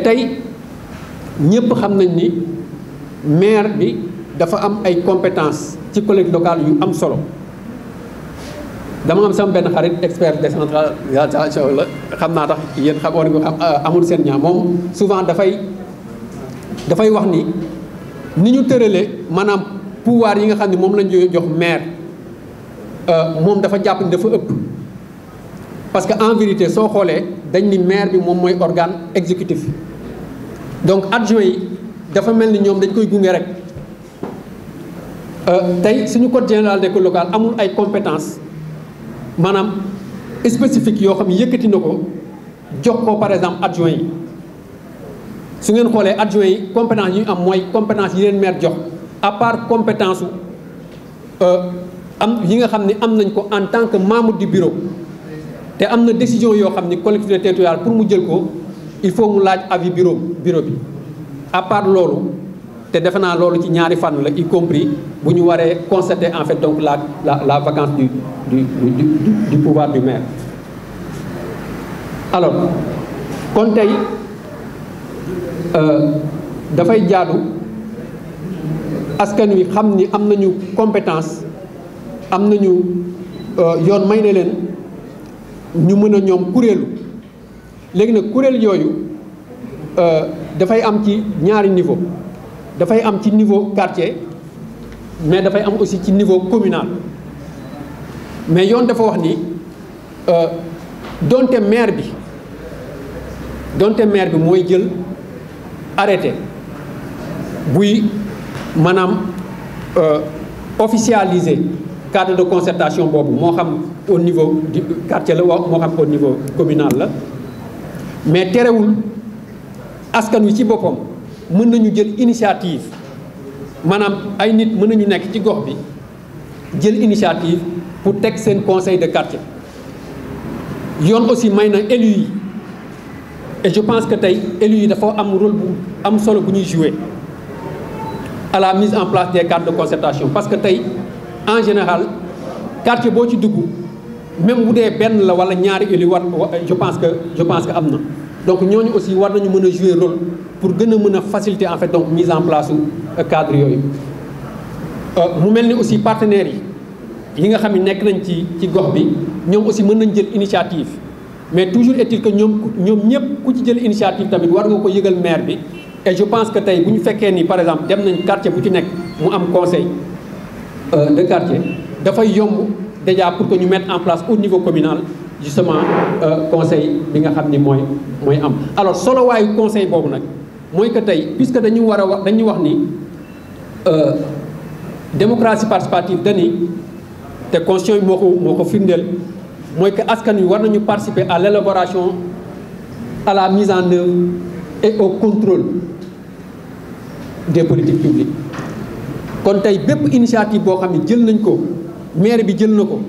tey ñëpp xam nañ ni maire bi dafa am ay compétences ci collectivité locale yu am solo. dama am sama benn xarit expert décentralisation la xam naa tax yéen xam war nga xam amul seen ñaar moom souvent dafay wax ni ñu tëralee maanaam pouvoir yi nga xam ne moom lañ jox maire moom dafa jàpp ni dafa ëpp. parce que en vérité soo xoolee dañ ni maire bi moom mooy organe exécutif donc adjoint yi dafa mel ni ñoom dañ koy gunge rek tey suñu code général des collectivités locales amul ay compétences maanaam spécifique yoo xam ne yëkkati na ko jox ko par exemple adjoint yi su ngeen xoolee adjoint yi compétence yi ñu am mooy compétence yi leen maire jox à part compétence am yi nga xam ne am nañ ko en tant que membre du bureau te am na décision yoo xam ni collectivité territoriale pour mu jël ko il faut mu laaj avis bureau bi à part loolu te defe naa loolu ci ñaari fànn la y compris bu ñu waree constater en fait donc la vacance du pouvoir du maire. alors kon tey dafay jaadu askan wi xam ni am nañu compétence am nañu yoon may na leen ñu mën a ñoom kuréelu léegi nag kuréel yooyu dafay am ci ñaari niveau. dafay am ci niveau quartier mais dafay am aussi ci niveau communal mais yoon dafa wax ni donte maire bi mooy jël arrêté buy maanaam officialiser cadre de concertation boobu moo xam au niveau du quartier la moo xam au niveau communal la mais terewul askan wi ci boppam mën nañu jël initiative maanaam ay nit mën nañu nekk ci gox bi jël initiative pour teg seen conseil de quartier yoon aussi may na élus yi et je pense que tey élus yi dafa am rôle bu am solo bu ñuy jouer à la mise en place des cadres de concertation parce que tey en général quartier boo ci dugg même bu dee benn la wala ñaari élus war je pense que am na donc ñooñu aussi war nañu mën a jouer rôle pour gën a mën a faciliter en fait donc mise en place su cadre yooyu mu mel ni aussi partenaires yi nga xam ne nekk nañ ci gox bi ñoom aussi mën nañ jël initiative mais toujours est-il que ñoom ñëpp ku ci jël initiative tamit war nga ko yëgal maire bi et je pense que tey bu ñu fekkee ni par exemple dem nañ quartier bu ci nekk mu am conseil de quartier dafay yomb déjà pour que ñu mettre en place au niveau communal justement conseil bi nga xam ni mooy am alors solo waayu conseil boobu nag mooy que tey puisque dañu wax ni démocratie participative dani te constitution yi moo ko firndeel mooy que askan wi war nañu participer à l'élaboration à la mise en œuvre et au contrôle des politiques publiques kon tey bépp initiative boo xam ne jël nañ ko maire bi jël na ko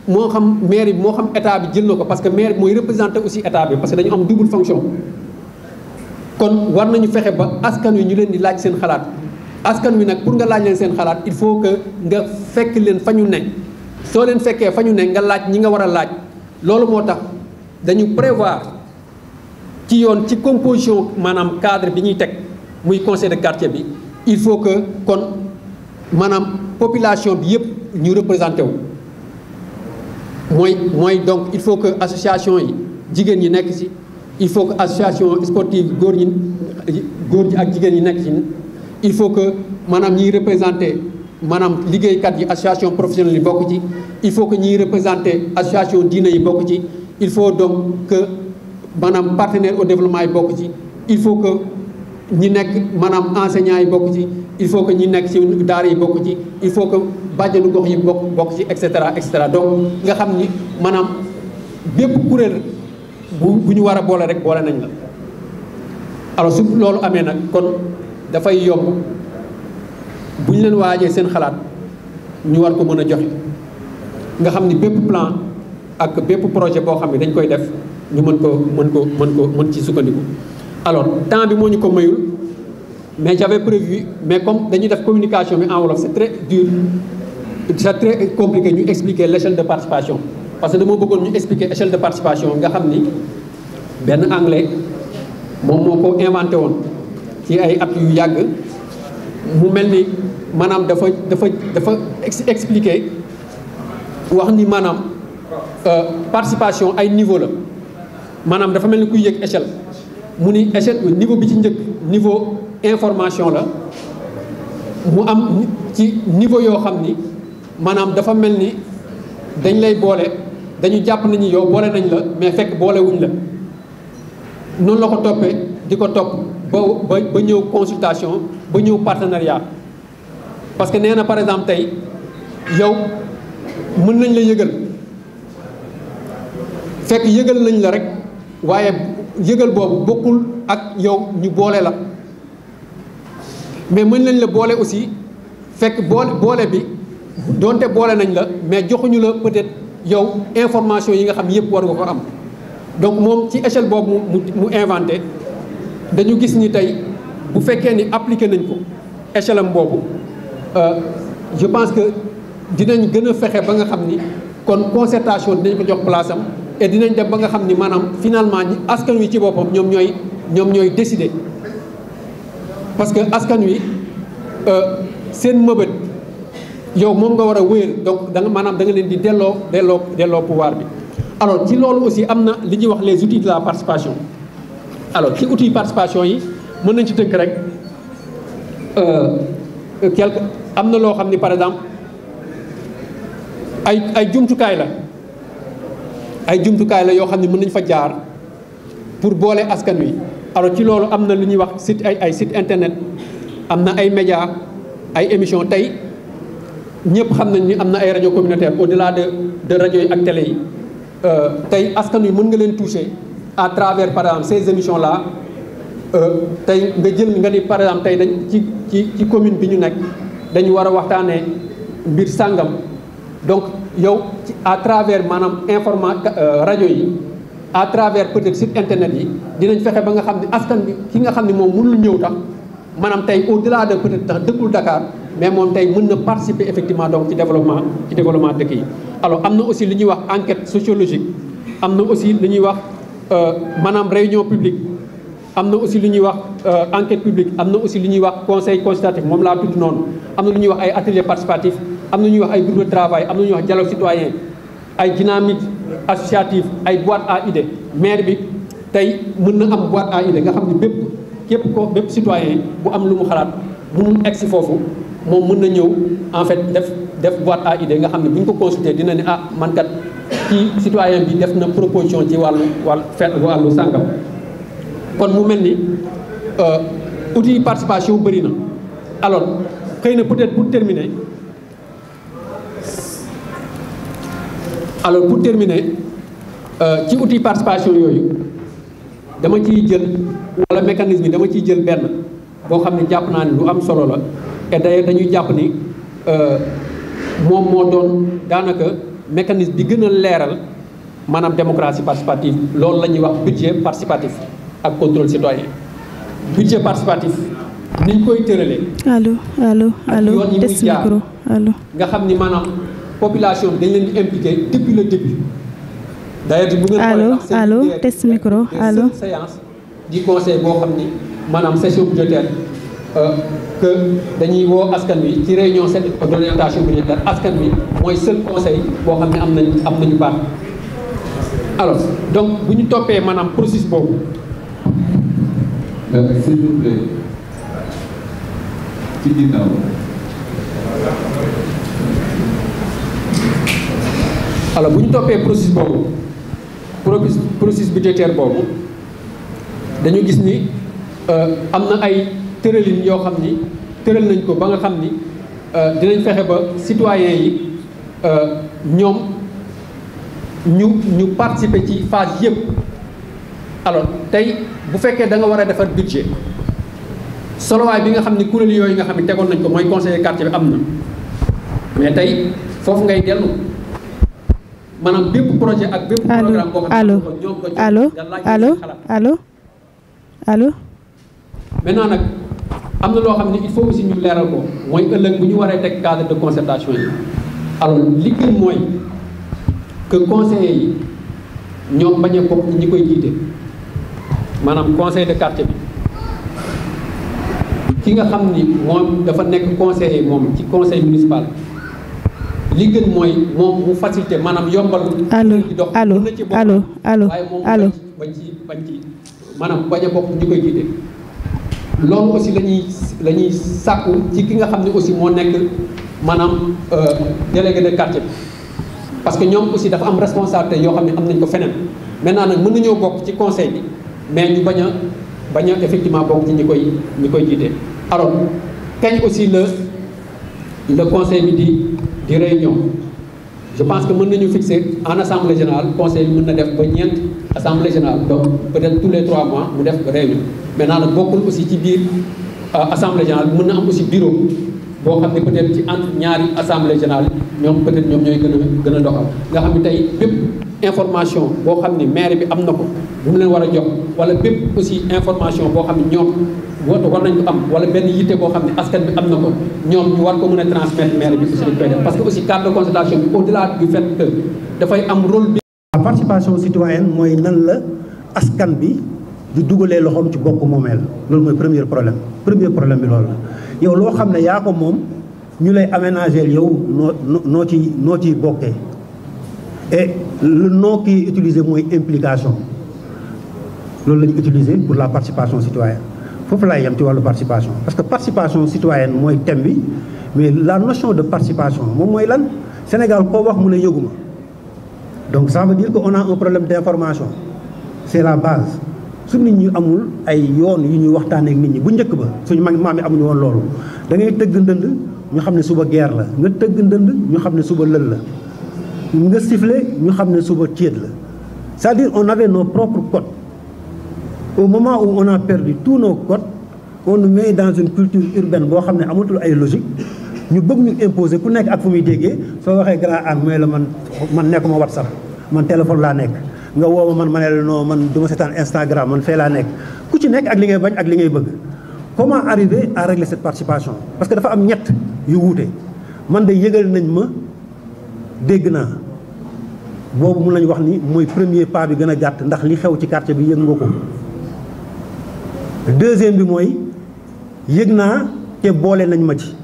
moo xam maire bi moo xam état bi jël na ko parce que maire bi mooy représenter aussi état bi parce que dañu am double fonction kon war nañu fexe ba askan wi ñu leen di laaj seen xalaat askan wi nag pour nga laaj leen seen xalaat il faut que nga fekk leen fa ñu ne soo leen fekkee fa ñu ne nga laaj ñi nga war a laaj loolu moo tax dañu prévoir ci yoon ci composition maanaam cadre bi ñuy teg muy conseil de quartier bi il faut que kon maanaam population bi yëpp ñu représenté wu mooy donc il faut que association yi jigéen ñi nekk ci il faut que association sportive góor ñi ak jigéen ñi nekk ci il faut que maanaam ñiy représenté maanaam liggéeykat yi association professionnelle yi bokk ci il faut que ñiy représenté association diine yi bokk ci il faut donc que maanaam partenaire au développement yi bokk ci il faut que ñi nekk maanaam enseignants yi bokk ci il faut que ñi nekk ci daara yi bokk ci il faut que bàjjanu gox yi bokk ci et cetera donc nga xam ni maanaam bépp kuréel bu ñu war a boole rek boole nañ la alors su loolu amee nag kon dafay yomb bu ñu leen waajee seen xalaat ñu war ko mën a joxe nga xam ni bépp plan ak bépp projet boo xam ne dañ koy def ñu mën ci sukkandiku. alors temps bi moo ñu ko mayul mais j'avais prévu mais comme dañuy def communication bi en wolof c'est très dur c'est très compliqué ñu expliquer l'échelle de participation parce que dama bëggoon ñu expliquer échelle de participation nga xam ni benn anglais moom moo ko inventé woon ci ay at yu yàgg mu mel ni maanaam dafa expliquer wax ni maanaam participation ay niveau la maanaam dafa mel ni kuy yëg échelle mu ni échelle niveau bi ci njëkk niveau information la mu am ci niveau yoo xam ni maanaam dafa mel ni dañ lay boole dañu jàpp nañu yow boole nañ la mais fekk boole wuñ la noonu la ko toppee di ko topp ba ñëw consultation ba ñëw partenariat parce que nee na par exemple tey yow mën nañ la yëgal fekk yëgal nañ la rek waaye yëgal boobu bokkul ak yow ñu boole la mais mën nañ la boole aussi fekk boole bi doonte boole nañ la mais joxuñu la peut-être yow information yi nga xam yëpp war nga ko am donc moom ci échelle boobu mu inventé dañu gis ni tey bu fekkee ni appliqué nañ ko échelle am boobu je pense que dinañ gën a fexe ba nga xam ni kon concertation dinañ ko jox place am et dinañ dem ba nga xam ni maanaam finalement ñi askan wi ci boppam ñoom ñooy décider parce que askan wi seen mëbët yow moom nga war a wéyal donc da nga leen di delloo pouvoir bi. alors ci loolu aussi am na li ñuy wax les outils de la participation alors ci outils participation yi mën nañ ci tënk rek am na loo xam ni par exemple ay jumtukaay la yoo xam ne mën nañ fa jaar pour boole askan wi alors ci loolu am na lu ñuy wax site ay site internet am na ay médias ay émissions tey ñëpp xam nañ ni am na ay rajo communautaire au-delà de rajo yi ak télé yi tey askan wi mën nga leen toucher à travers par exemple ces émissions là tey nga ni par exemple tey dañ ci commune bi ñu nekk dañu war a waxtaanee mbir sàngam donc yow à travers maanaam rajo yi à travers peut-être site internet yi dinañ fexe ba nga xam ne askan bi ki nga xam ne moom mënul ñëw tax maanaam tey au-delà de peut-être tax dëkkul Dakar mais moom tey mën na participer effectivement donc ci développement dëkk yi. alors am na aussi li ñuy wax enquête sociologique am na aussi li ñuy wax maanaam réunion publique am na aussi li ñuy wax enquête publique am na aussi li ñuy wax conseil consultatif moom laa tudd noonu am na lu ñuy wax ay atelier participatif am na ñuy wax ay groupe de travail am na ñuy wax dialogue citoyen ay dynamique associative ay boîte à idées maire bi tey mën na am boîte à idées nga xam ne bépp citoyen bu am lu mu xalaat bu mu egsi foofu moom mën na ñëw en fait def boîte à idées nga xam ne bu ñu ko consulter dina ne man kat kii citoyen bi def na proposition ci wàllu sàngam kon mu mel ni outil participation bëri na alors xëy na peut-être pour terminer ci outil participation yooyu dama ciy jël wala mécanisme yi dama ciy jël benn boo xam ne jàpp naa ne lu am solo la et d'ailleurs dañuy jàpp ni moom moo doon daanaka mécanisme bi gën a leeral maanaam démocratie participative loolu la ñuy wax budget participatif ak contrôle citoyen budget participatif niñ koy tëralee. allo test micro allo. nga xam ni maanaam population bi dañ leen di impliqué depuis le début. d'ailleurs bu ngeen xoolee allo test micro allo séance di conseil boo xam ni maanaam session budgétaire que dañuy woo askan wi ci réunion d'orientation budgétaire askan wi mooy seul conseil boo xam ne am nañu baat. alors donc bu ñu toppee maanaam processus boobu. s'il vous plaît ci ginnaaw. alors bu ñu toppee processus boobu processus budgétaire boobu dañu gis ni am na ay tëralin yoo xam ni tëral nañ ko ba nga xam ni dinañ fexe ba citoyens yi ñoom ñu participer ci phase yëpp. alors tey bu fekkee da nga war a defar budget solowaay bi nga xam ni kuréel yooyu nga xam ne tegoon nañ ko mooy conseiller quartier bi am na mais tey foofu ngay dellu maanaam bépp projet ak bépp programme boo xam ne ñoom ko allo maintenant nag am na loo xam ne il faut aussi ñu leeral ko mooy ëllëg bu ñu waree teg cadre de concertation yi alors li gën mooy que conseillers yi ñoom bañ a bokk ñi koy jiite maanaam conseil de quartier bi ki nga xam ni moom dafa nekk conseiller moom ci conseil municipal li gën mooy moom mu facilité maanaam yombal. allo allo allo allo allo bañ ci maanaam bañ a bokk ñu koy jiite. loolu aussi la ñuy sàkku ci ki nga xam ne aussi moo nekk maanaam délégué de quartier bi parce que ñoom aussi dafa am responsabilité yoo xam ne am nañ ko feneen maintenant nag mën nañoo bokk ci conseil bi mais ñu bañ a effectivement bokk ci ñi koy jiite. alors kañ aussi le conseil bi di réunion je pense que mën nañu fixer en assemblée générale conseil bi mën na def ba ñeent assemblée générale donc peut-être tous les 3 mois mu def réunion maintenant nag bokkul aussi ci biir assemblée générale mën na am aussi bureau boo xam ne peut-être ci entre ñaari assemblée générale ñoom peut-être ñoom ñooy gën a doxal nga xam ne tey bépp information boo xam ne maire bi am na ko bu mu leen war a jox wala bépp aussi information boo xam ne ñoom war nañ ko am wala benn yitte boo xam ne askan bi am na ko ñoom ñu war ko mën a transmettre maire bi aussi dañ koy def parce que aussi cadre de concertation bi au-delà du fait que dafay am rôle bi. la participation citoyenne mooy nan la askan bi di dugalee loxoom ci bokk moomeel loolu mooy premier problème bi loolu la yow loo xam ne yaa ko moom ñu lay aménager yow noo ciy bokkee et le nom qui est utilisé mooy implication loolu la ñu utiliser pour la participation citoyenne foofu laay yem ci wàllu participation parce que participation citoyenne mooy thème bi mais la notion de participation moom mooy lan Sénégal koo wax mu ne yëguma donc ça veut dire que on a un problème d'information c'est la base su nit ñi amul ay yoon yu ñuy waxtaanee ak nit ñi bu njëkk ba suñu maam yi amuñu woon loolu da ngay tëgg ndënd ñu xam ne suba guerre la nga tëgg ndënd ñu xam ne suba lël la nga siffler ñu xam ne suba céet la c'est-à-dire on avait nos propres codes au moment où on a perdu tous nos codes on nous met dans une culture urbaine boo xam ne amatul ay logique ñu bëgg ñu imposer ku nekk ak fu muy déggee soo waxee grand an mooy la man nekkuma WhatsApp man téléphone laa nekk nga woo ma ne la non man du ma seetaan Instagram man fee laa nekk ku ci nekk ak li ngay bañ ak li ngay bëgg comment arriver à régler cette participation parce que dafa am ñett yu wuute man de yëgal nañ ma dégg naa boobu mun nañu wax ni mooy premier pas bi gën a gàtt ndax li xew ci quartier bi yëg nga ko deuxième bi mooy yëg naa te boole nañ ma ci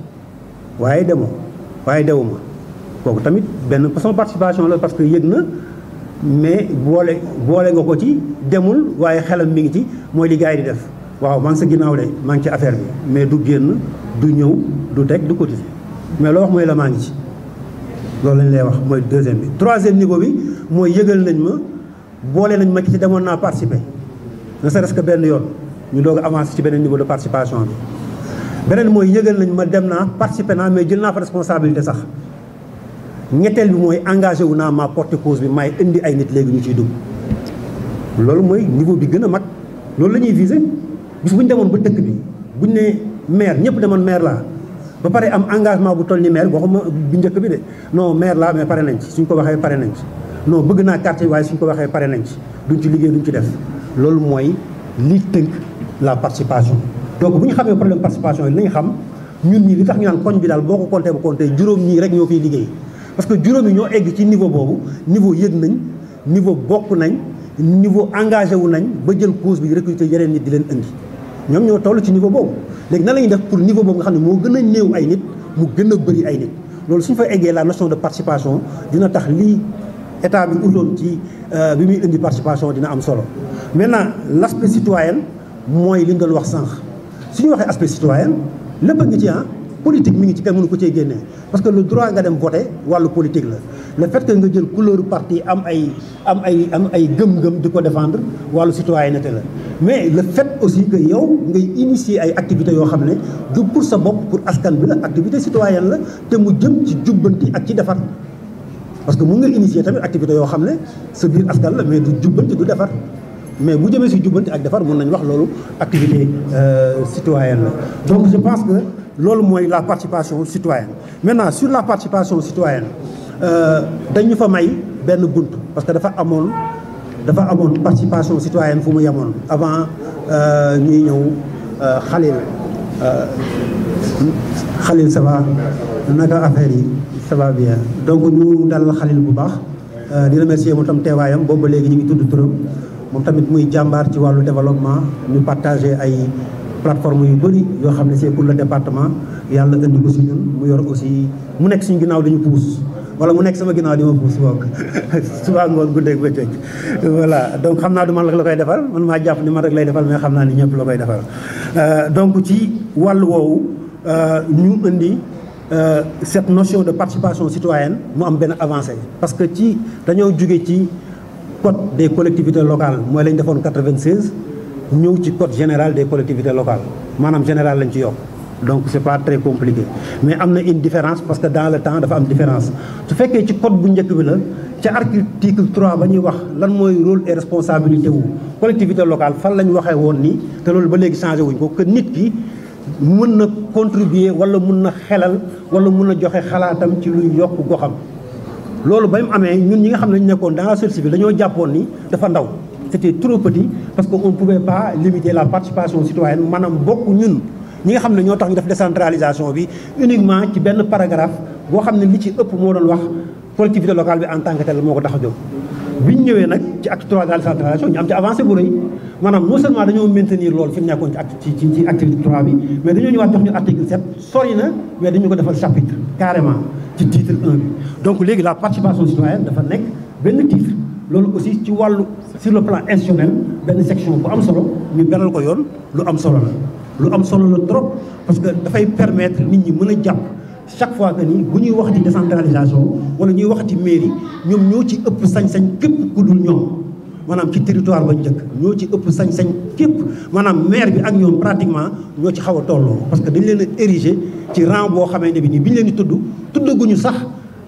waaye dewuma kooku tamit benn façon participation la parce que yëg na mais boole nga ko ci demul waaye xelam mi ngi ci mooy li gars yi di def waaw maa ngi sa ginnaaw de maa ngi ci affaire bi mais du génn du ñëw du teg du cotiser mais loo wax mooy la maa ngi ci loolu lañ lay wax mooy deuxième bi troisième niveau bi mooy yëgal nañ ma boole nañ ma ci demoon naa participer ne serait-ce que benn yoon ñu doog a avancer ci beneen niveau de participation bi beneen mooy yëgal nañ ma dem naa participer naa mais jël naa fa responsabilité sax ñetteel bi mooy engagé wu naa ma porte cause bi may indi ay nit léegi ñu ciy dugg loolu mooy niveau bi gën a mag loolu la ñuy viser bis bu ñu demoon ba dëkk bi buñ ne maire ñëpp demoon maire laa ba pare am engagement bu toll ni maire waxuma bu njëkk bi de non maire laa mais pare nañ ci suñ ko waxee pare nañ ci non bëgg naa quartier waaye suñ ko waxee pare nañ ci duñ ci liggéey duñ ci def loolu mooy li tënk la participation. donc bu ñu xamee problème participation yi nañ xam ñun ñi li tax ñu naan koñ bi daal boo ko compté ba compté juróom ñii rek ñoo fiy liggéey parce que juróom yi ñoo egg ci niveau boobu niveau yëg nañ niveau bokk nañ niveau engagé wu nañ ba jël cause bi recruter yeneen nit di leen indi ñoom ñoo toll ci niveau boobu léegi nan la ñuy def pour niveau boobu nga xam ne moo gën a néew ay nit mu gën a bëri ay nit loolu suñu fa eggee la notion de participation dina tax lii état bi utoon ci bi muy indi participation dina am solo. maintenant l' aspect citoyen mooy li ñu doon wax sànq su ñu waxee aspect citoyen lépp a ngi ci politique mi ngi ci kenn mënu ko cee génnee parce que le droit nga dem voter wàllu politique la le fait que nga jël couleur parti am ay gëm-gëm di ko défendre wàllu citoyenneté la mais le fait aussi que yow ngay initier ay activités yoo xam ne du pour sa bopp pour askan bi la activité citoyenne la te mu jëm ci jubbanti ak ci defar parce que mun nga initier tamit activité yoo xam ne sa biir askan la mais du jubbanti du defar mais bu jëmee si jubbanti ak defar mun nañ wax loolu activité citoyenne la donc je pense que loolu mooy la participation citoyenne maintenant sur la participation citoyenne dañu fa may benn bunt parce que dafa amoon participation citoyenne fu mu yemoon avant ñuy ñëw Khalil ça va naka affaire yi ça va bien donc ñu dalal Khalil bu baax di remercier mu tam teewaayam boobu ba léegi ñu ngi tudd turam moom tamit muy jàmbaar ci wàllu développement ñu partagé ay plateforme yu bëri yoo xam ne c'est pour le département yàlla indi ko si ñun mu yor aussi mu nekk suñu ginnaaw dañu puus wala mu nekk sama ginnaaw di ma puus boog suba ngoon guddeeg bëccëg voilà donc xam naa du man rek la koy defal man maa jàpp ni man rek lay defal mais xam naa ni ñëpp la koy defal donc ci wàllu woowu ñu indi cette notion de participation citoyenne mu am benn avancée parce que ci dañoo jóge ci code des collectivités locales mooy lañ defoon 96 ñëw ci code général des collectivités locales maanaam général lañ ci yokk donc c'est pas très compliqué mais am na une différence parce que dans le temps dafa am différence su fekkee ci code bu njëkk bi la ca article 3 ba ñuy wax lan mooy rôle et responsabilité wu collectivité locale fan lañ waxee woon nii te loolu ba léegi changé wuñ ko que nit ki mën na contribuer wala mën na xelal wala mën na joxe xalaatam ci luy yokk goxam loolu ba mu amee ñun ñi nga xam ne ñu nekkoon dans la société civile dañoo jàppoon ni dafa ndaw c'était trop petit parce que on ne pouvait pas limiter la participation citoyenne maanaam bokk ñun ñi nga xam ne ñoo tax ñu def décentralisation bi uniquement ci benn paragraphe boo xam ne li ci ëpp moo doon wax collectivité locale bi en tant que tel moo ko tax a jóg. bi ñu ñëwee nag ci acte 3 de la décentralisation ñu am ci avancé bu rëy maanaam non seulement dañoo maintenir loolu fi mu nekkoon ci article 3 bi mais dañoo ñëwaat jox ñu article 7 sori na mais dañu ko defal chapitre carrément ci titre 1 bi donc léegi la participation citoyenne dafa nekk benn titre. loolu aussi ci wàllu sur le plan institutionnel benn section bu am solo ñu beral ko yoon lu am solo la lu am solo la trop parce que dafay permettre nit ñi mën a jàpp chaque fois que ni bu ñuy waxati décentralisation wala ñuy waxati mairie ñoom ñoo ci ëpp sañ-sañ képp ku dul ñoom maanaam ci territoire ba njëkk ñoo ci ëpp sañ-sañ képp maanaam maire bi ak ñoom pratiquement ñoo ci xaw a tolloo parce que dañ leen a ériger ci rang boo xamante bi nii bi ñu leen di tuddaguñu sax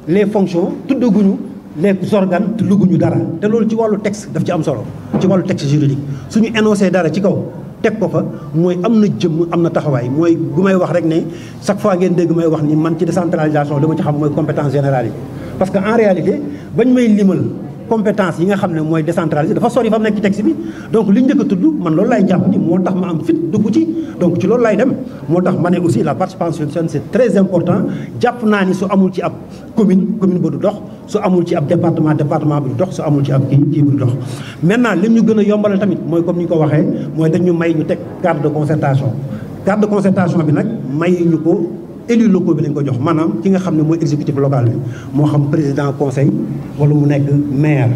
les fonctions tuddaguñu les organes te luguñu dara te loolu ci wàllu texte daf ci am solo ci wàllu texte juridique suñu énoncé dara ci kaw teg ko fa mooy am na jëmm am na taxawaay mooy bu may wax rek ne chaque fois ngeen dégg may wax ni man ci décentralisation li ma ci xam mooy compétence générale yi parce que en réalité bañ may limal compétence yi nga xam ne mooy décentralisé dafa sori fa mu nekk ci texte bi donc li njëkk a tudd man loolu laay jàpp ni moo tax ma am fit dugg ci donc ci loolu laay dem moo tax ma ne aussi la participation c'est très important jàpp naa ni su amul ci ab commune ba du dox su amul ci ab département bi du dox su amul ci ab kii bi du dox maintenant li ñu gën a yombalal tamit mooy comme ni ñu ko waxee mooy dañu may ñu teg cadre de concertation bi nag may ñu ko élus locaux bi lañ ko jox maanaam ki nga xam ne mooy exécutif local bi moo xam président conseil wala mu nekk maire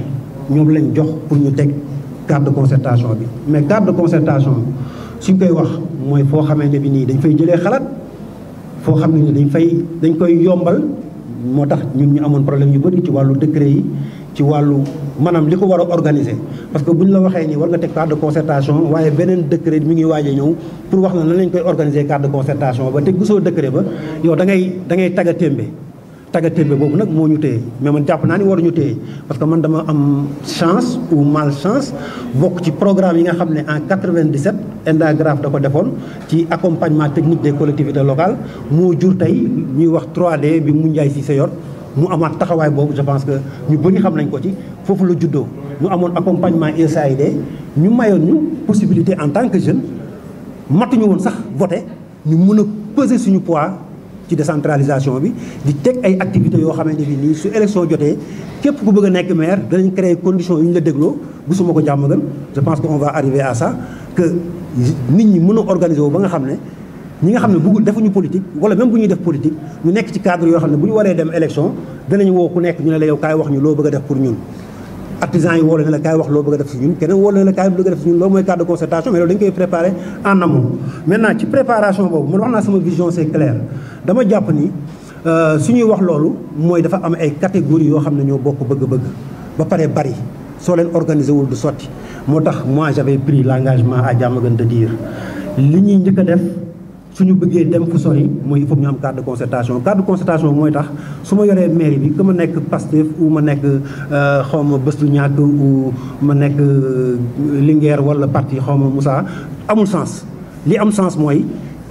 ñoom lañ jox pour ñu teg cadre de concertation bi mais cadre de concertation suñ koy wax mooy foo xamante bi nii dañ fay jëlee xalaat foo xam ne ni dañ koy yombal moo tax ñun ñu amoon problème yu bëri ci wàllu décret yi ci wàllu maanaam li ko war a organiser parce que bu ñu la waxee ni war nga teg cadre de concertation waaye beneen décret mi ngi waaj a ñëw pour wax na nan lañ koy organiser cadre de concertation ba te gisoo décret ba yow da ngay tagga témbe boobu nag moo ñu téye mais man jàpp naa ni waruñu téye parce que man dama am chance ou malchance bokk ci programme yi nga xam ne en 97 ENDA-GRAF da ko defoon ci accompagnement technique des collectivités locales moo jur tey ñuy wax 3D bi mu Ndiaye Cissé yor mu amaat taxawaay boobu je pense que ñu bëri xam nañ ko ci foofu la juddoo ñu amoon accompagnement USAID ñu mayoon ñu possibilité en tant que jeune matuñu woon sax voté ñu mën a peser suñu poids ci décentralisation bi di teg ay activités yoo xamante ni nii su élection jotee képp ku bëgg a nekk maire danañ créer conditions yu ñu la dégloo gisuma ko jàmm gën je pense que on va arriver à ça que nit ñi mën a organiser wu ba nga xam ne ñi nga xam ne bëggul defuñu politique wala même bu ñuy def politique ñu nekk ci cadre yoo xam ne bu ñu waree dem élection danañ woo ku nekk ñu ne la yow kaay wax ñu loo bëgg a def pour ñun artisans yi woo la ne la kaay wax loo bëgg a def si ñun keneen woo la ne la kaay bëgg a def si ñun loolu mooy cadre de concertation mais loolu dañ koy préparer en amont maintenant ci préparation boobu man wax naa sama vision c'est clair dama jàpp ni suñuy wax loolu mooy dafa am ay catégories yoo xam ne ñoo bokk bëgg-bëgg ba pare bari soo leen organiser wul du sotti moo tax moi j'avais pris l'engagement à Diamaguène de dire li ñuy njëkk a def suñu bëggee dem fu sori mooy il faut ñu am cadre de concertation mooy tax su ma yoree mairie bi que ma nekk Pastef ou ma nekk xawma bés du ñàkk ou ma nekk Linguère wala parti xawma Moussa amul sens li am sens mooy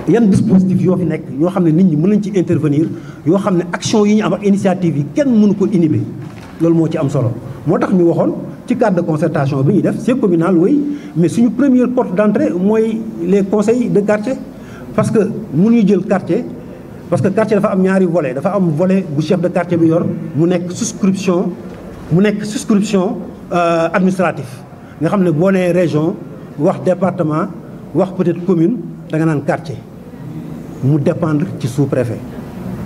yan dispositif yoo fi nekk yoo xam ne nit ñi mën nañ ci intervenir yoo xam ne action yi ñu am ak initiative yi kenn mënu ko inhiber loolu moo ci am solo moo tax ñu waxoon ci cadre de concertation bi ñuy def c'est communal oui mais suñu première porte d'entrée mooy les conseils de quartier parce que mënuñu jël quartier parce que quartier dafa am ñaari volet dafa am volet bu chef de quartier bi yor mu nekk souscription administratif nga xam ne boo nee région wax département wax peut-être commune da nga naan quartier mu dépendre ci sous-préfet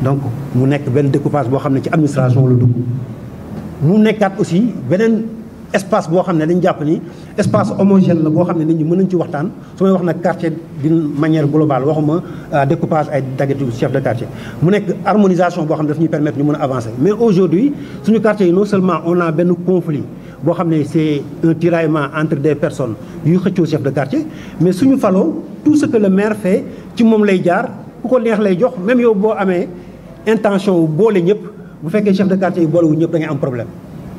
donc mu nekk benn découpage boo xam ne ci administration la dugg mu nekkaat aussi beneen espace boo xam ne dañ jàpp ni espace homogène la boo xam ne nit ñi mën nañ ci waxtaan su may wax nag quartier d'une manière globale waxuma découpage ay daggatu chef de quartier mu nekk harmonisation boo xam ne daf ñuy permettre ñu mën a avancer mais aujourd'hui suñu quartier yi non seulement on a benn conflit boo xam ne c'est un tiraillement entre des personnes yuy xëccoo chef de quartier mais suñu faloo tout ce que le maire fait ci moom lay jaar ku ko neex lay jox même yow boo amee intention wu boole ñëpp bu fekkee chef de quartier yi boole wu ñëpp da ngay am problème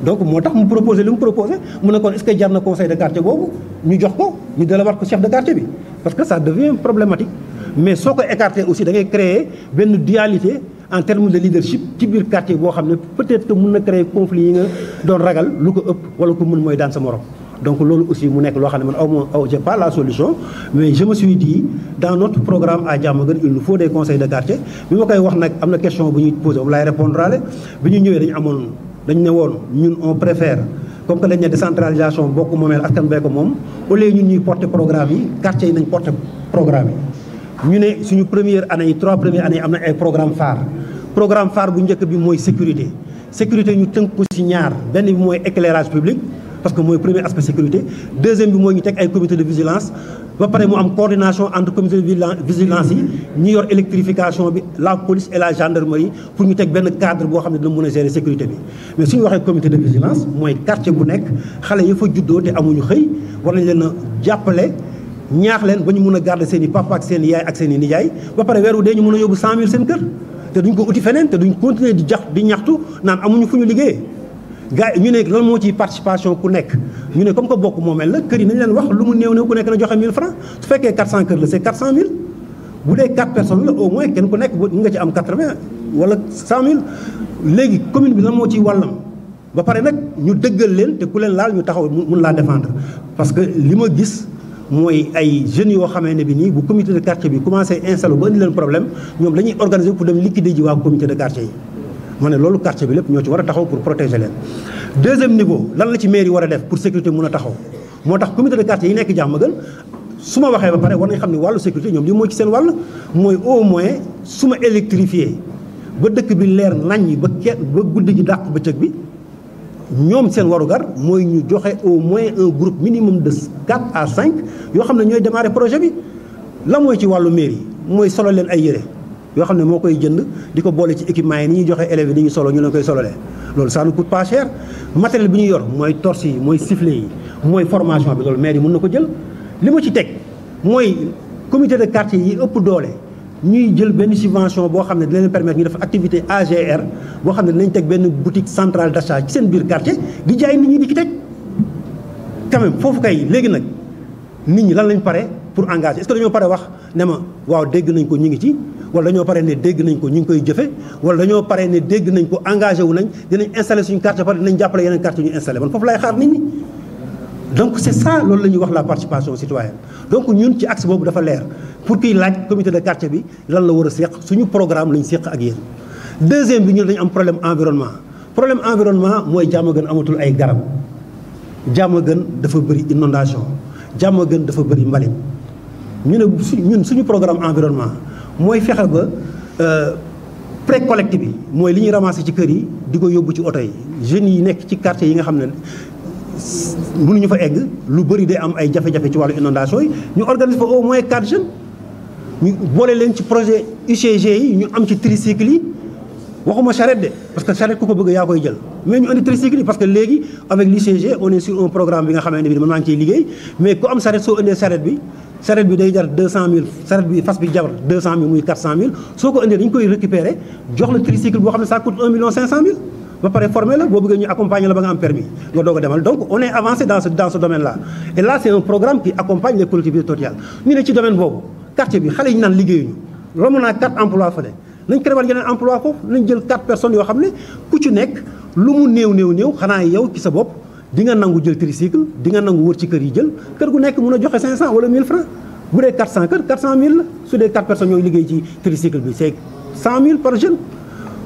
donc moo tax mu proposé li mu proposé mu ne kon est-ce que jar na conseil de quartier boobu ñu jox ko ñu dalawaat ko chef de quartier bi parce que ça devient problématique mais soo ko écarté aussi da ngay créer benn dualité en termes de leadership ci biir quartier boo xam ne peut-être que mun na créer conflit yi nga doon ragal lu ko ëpp wala ko mun mooy daan sa morom donc loolu aussi mu nekk loo xam ne man j'ai pas la solution mais je me suis dit dans notre programme à Diamaguène il nous faut des conseils de quartier bi ma koy wax nag am na question bu ñuy posé moom laay répondre ale bi ñu ñëwee dañ ne woon ñun on préfère comme que dañ ne décentralisation bokk moomeel askan bee ko moom au lieu ñun ñuy porter programme yi quartier yi nañ porter programme yi ñu ne suñu première année yi 3 premières années yi am na ay programme phare bu njëkk bi mooy sécurité ñu tënk ko ci ñaar benn bi mooy éclairage public parce que mooy premier aspect sécurité deuxième bi mooy ñu teg ay comité de vigilance ba pare mu am coordination entre comité de vigilance yi ñi yor électrification bi la police et la gendarmerie pour ñu teg benn cadre boo xam ne dina mën a gérer sécurité bi mais suñu waxee comité de vigilance mooy quartier bu nekk xale yi fa juddoo te amuñu xëy war nañ leen a jàppale ñaax leen ba ñu mën a garder seen i papa ak seen i yaay ak seen i nijaay ba pare weer wu dee ñu mën a yóbbu 100 000 seen kër te duñ ko uti feneen te duñ continuer di ñaxtu naan amuñu fu ñu liggéeyee gars yi ñu ne lan moo ciy participation ku nekk ñu ne comme que bokk moomeel la kër yi nañ leen wax lu mu néew ku nekk na joxe 1000 francs su fekkee 400 kër la c'est 400 000 bu dee 4 personnes la au moins kenn ku nekk nga ci am 80 wala 100 000 léegi commune bi lan moo ciy wàllam ba pare nag ñu dëggal leen te ku leen laal ñu taxaw mun laa défendre parce que li ma gis mooy ay jeunes yoo xamee ne bi nii bu comité de quartier bi commencé installé ba indi leen problème ñoom dañuy organiser pour dem liquider ji waa comité de quartier yi ma ne loolu quartier bi lépp ñoo ci war a taxaw pour protéger leen deuxième niveau lan la ci mairie war a def pour sécurité mun a taxaw moo tax comité de quartier yi nekk Diamaguène su ma waxee ba pare war nañ xam ne wàllu sécurité ñoom li mooy ci seen wàll mooy au moins su ma électrifié ba dëkk bi leer naññ ba guddi gi dàq bëccëg bi ñoom seen warugar mooy ñu joxe au moins un groupe minimum de 4 à 5 yoo xam ne ñooy démarrer projet bi la mooy ci wàllu mairie mooy solo leen ay yére yoo xam ne moo koy jënd di ko boole ci équipement yi ni ñuy joxe élèves yi ni ñu solo ñu leen koy sololee loolu ça ne coûte pas cher matériel bi ñu yor mooy torse yi mooy sifflet yi mooy formation bi loolu maire yi mën na ko jël li ma ci teg mooy comité de quartier yi ëpp doole ñuy jël benn subvention boo xam ne dina leen permettre ñu def activité AGR boo xam ne dinañ teg benn boutique centrale d'achat ci seen biir quartier di jaay nit ñi di ki teg quand même foofu kay léegi nag nit ñi lan lañ pare pour engager est-ce que dañoo pare wax ne ma waaw dégg nañ ko ñu ngi ci wala dañoo pare ne dégg nañ ko ñu ngi koy jëfe wala dañoo pare ne dégg nañ ko engagé wu nañ dinañ installé suñu quartier pare dinañ jàppale yeneen quartier ñu installé man foofu laay xaar nit ñi donc c'est ça loolu la ñuy wax la participation citoyenne donc ñun ci axe boobu dafa leer pour kiy laaj comité de quartier bi lan la war a séq suñu programme lañ séq ak yéen deuxième bi ñun dañu am problème environnement mooy Diamaguène amatul ay garab Diamaguène dafa bëri inondation Diamaguène dafa bëri mbalit ñu ne ñun suñu programme environnement mooy fexe ba précollecte bi mooy li ñuy ramasser ci kër yi di ko yóbbu ci oto yi jeunes yi nekk ci quartier yi nga xam ne mënuñu fa egg lu bëri day am ay jafe-jafe ci wàllu inondation yi ñu organiser fa au moins 4 jeunes ñu boole leen ci projet UCG yi ñu am ci tricycle yi waxuma charrette de parce que charrette ku ko bëgg yaa koy jël mais ñu indi tricycle yi parce que léegi avec l'UCG on est sur un programme bi nga xamante ne bi man maa ngi ciy liggéey mais ku am charrette soo indee charrette bi day jar 200000 charrette bi fas bi jar 200000 muy 400000 soo ko indee dañu koy récupérer jox la tricycle boo xam ne ça coûte 1,5 million ba pare formé la boo bëggee ñu accompagner la ba nga am permis nga doog a demal donc on est avancé dans ce domaine là et là c'est un programme qui accompagne les collectivités territoriales ñu ne ci domaine boobu quartier bi xale yi ñu naan liggéeyuñu romb naa 4 emplois fa ne nañ créé yeneen emploi foofu nañ jël 4 personnes yoo xam ne ku ci nekk lu mu néew xanaa yow ci sa bopp di nga nangu jël tricycle di nga nangu wër ci kër yi jël kër gu nekk mën a joxe 500 wala 1000 francs bu dee 400 kër 400000 la su dee 4 personnes ñooy liggéey ci tricycle bi c'est 100000 par jeune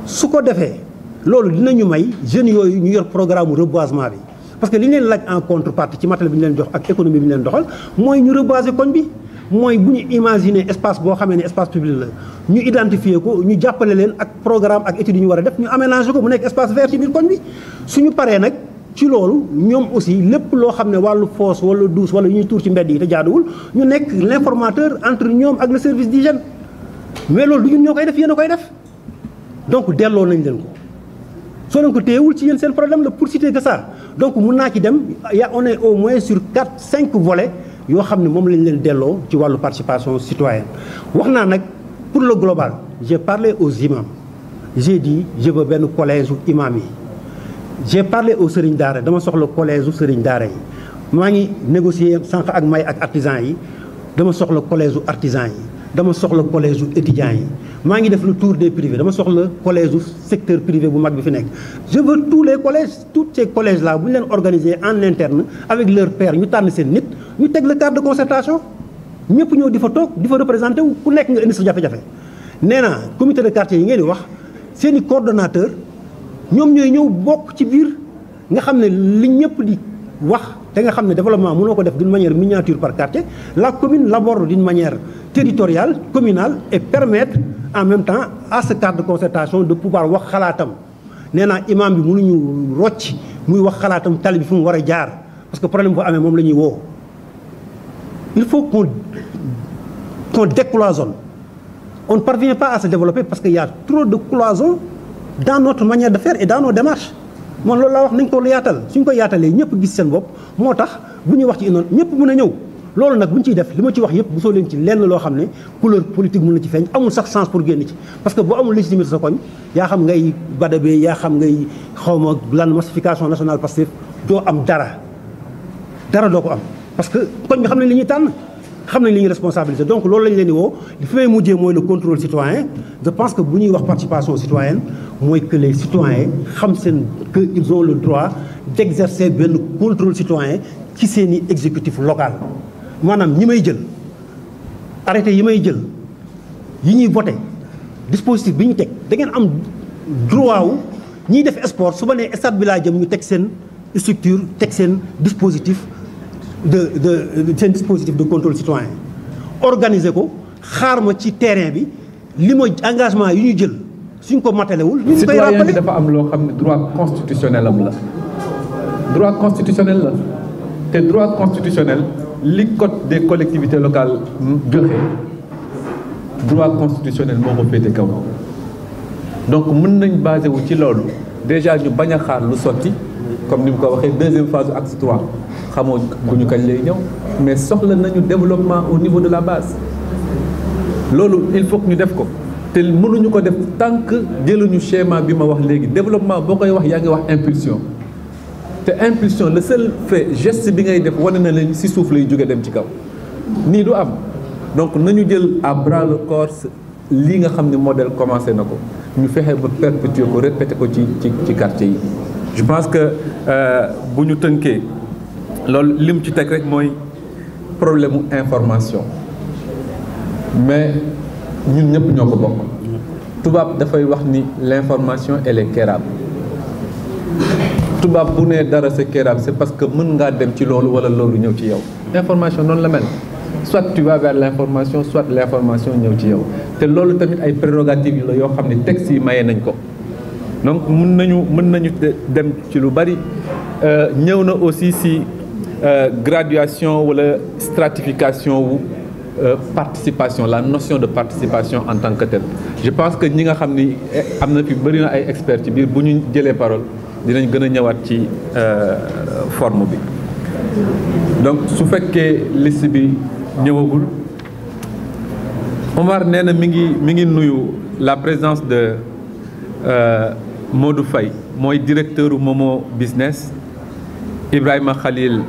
su ko defee loolu dinañu may jeunes yooyu ñu yor programme reboisement bi parce que li ñu leen laaj en contrepartie ci matériel bi ñu leen jox ak économie bi ñu leen doxal mooy ñu rebaser koñ bi mooy bu ñu imaginer espace boo xamee ne espace public la ñu identifier ko ñu jàppale leen ak programme ak études yu ñu war a def ñu aménager ko mu nekk espace vert ci biir koñ bi suñu paree nag ci loolu ñoom aussi lépp loo xam ne wàllu fosse wala douche wala yu ñuy tuur ci mbedd yi te jaaduwul ñu nekk l'informateur entre ñoom ak le service d'hygiène mais loolu du ñun ñoo koy def yéen a koy def donc delloo nañ leen ko soo leen ko téyewul ci yéen seen problème la pour citer que ça donc mun naa ci dem on est au moins sur 4-5 volets yoo xam ne moom lañ leen delloo ci wàllu participation citoyenne wax naa nag pour le global j'ai parlé aux imams j'ai dit je veux benn collège u imam yi j'ai parlé aux sëriñ daara dama soxla collège u sëriñ daara yi maa ngi négocier sànq ak may ak artisan yi dama soxla collège u artisan yi dama soxla collège u étudiants yi maa ngi def le tour des privés dama soxla collège u secteur privé bu mag bi fi nekk je veux tous les collèges tous ces collèges là bu ñu leen organiser en interne avec leur pairs ñu tànn seen nit ñu teg le cadre de concertation ñëpp ñëw di fa toog di fa représenté wu ku nekk nga indi sa jafe-jafe nee naa comité de quartier yi ngeen di wax seen i coordonnateur ñoom ñooy ñëw bokk ci biir nga xam ne li ñëpp di wax te nga xam ne développement mënoo ko def d'une manière miniature par quartier la commune l'aborde d'une manière territoriale communale et permettre en même temps à ce cadre de concertation de pouvoir wax xalaatam nee naa imam bi mënuñu rocc muy wax xalaatam tali bi fu mu war a jaar parce que problème bu amee moom la ñuy woo il faut qu'on décloisonne on ne parvient pas à se développer parce qu'il y a trop de cloisons dans notre manière de faire et dans nos démarches moom loolu laa wax nañ ko yaatal suñ ko yaatalee ñëpp gis seen bopp moo tax bu ñuy wax ci inondation ñëpp mën a ñëw loolu nag bu ñu ciy def li ma ci wax yëpp bu soo leen ci lenn loo xam ne couleur politique mën na ci feeñ amul sax sens pour génn ci parce que boo amul légitimité sa koñ yaa xam ngay badabee yaa xam ngay xawma lan massification nationale Pastef doo am dara doo ko am parce que koñ bi xam nañ li ñuy tànn xam nañ li ñuy responsabilité donc loolu lañ leen di woo li fi may mujjee mooy le contrôle citoyen je pense que bu ñuy wax participation citoyenne mooy que les citoyens xam seen que ils ont le droit d'exercer benn contrôle citoyen ci seen i exécutif local maanaam ñi may jël arrêté yi may jël yi ñuy voté dispositif bi ñu teg da ngeen am droit wu ñiy def sport su ba nee stade bi laa jëm ñu teg seen structure teg seen dispositif seen dispositif de contrôle citoyen organiser ko xaar ma ci terrain bi li ma engagement yi ñu jël suñ ko matalewul ñu koy rappelé citoyen bi dafa am loo xam ne droit constitutionnel am la droit constitutionnel la te droit constitutionnel li code des collectivités locales joxe droit constitutionnel moo ko féete kaw donc mën nañ basé wu ci loolu déjà ñu bañ a xaar lu sotti comme ni mu ko waxee deuxième phase acte 3 xamoo guñu kañ lay ñëw mais soxla nañu développement au niveau de la base loolu il faut que ñu def ko te mënuñu ko def tant que jëluñu schéma bi ma wax léegi développement boo koy wax yaa ngi wax impulsion te impulsion le seul fait geste bi ngay def wane na leen ci suuf lay jóge dem ci kaw nii du am donc nañu jël à bras le corps lii nga xam ne modèle commencé na ko ñu fexe ba perpétuer ko répéter ko ci quartier yi je pense que bu ñu tënkee loolu lim ci teg rek mooy problème mu information mais ñun ñëpp ñoo ko bokk tubaab dafay wax ni l'information elle est quérable tubaab bu nee dara c'est quérable c'est parce que mën ngaa dem ci loolu wala loolu ñëw ci yow information noonu la mel soit tu vas vers l'information soit l'information ñëw ci yow te loolu tamit ay prérogatives la yoo xam ne textes yi maye nañ ko donc mën nañu dem ci lu bari ñëw na aussi si graduation wala stratification wu participation la notion de participation en tant que telle je pense que ñi nga xam ni am na fi bëri na ay experts ci biir bu ñu jëlee parole dinañ gën a ñëwaat ci forme bi donc su fekkee liste bi ñëwagul Omar nee na mi ngi nuyu la présence de Modou Faye mooy directeur Momo Business Ibrahima Khalil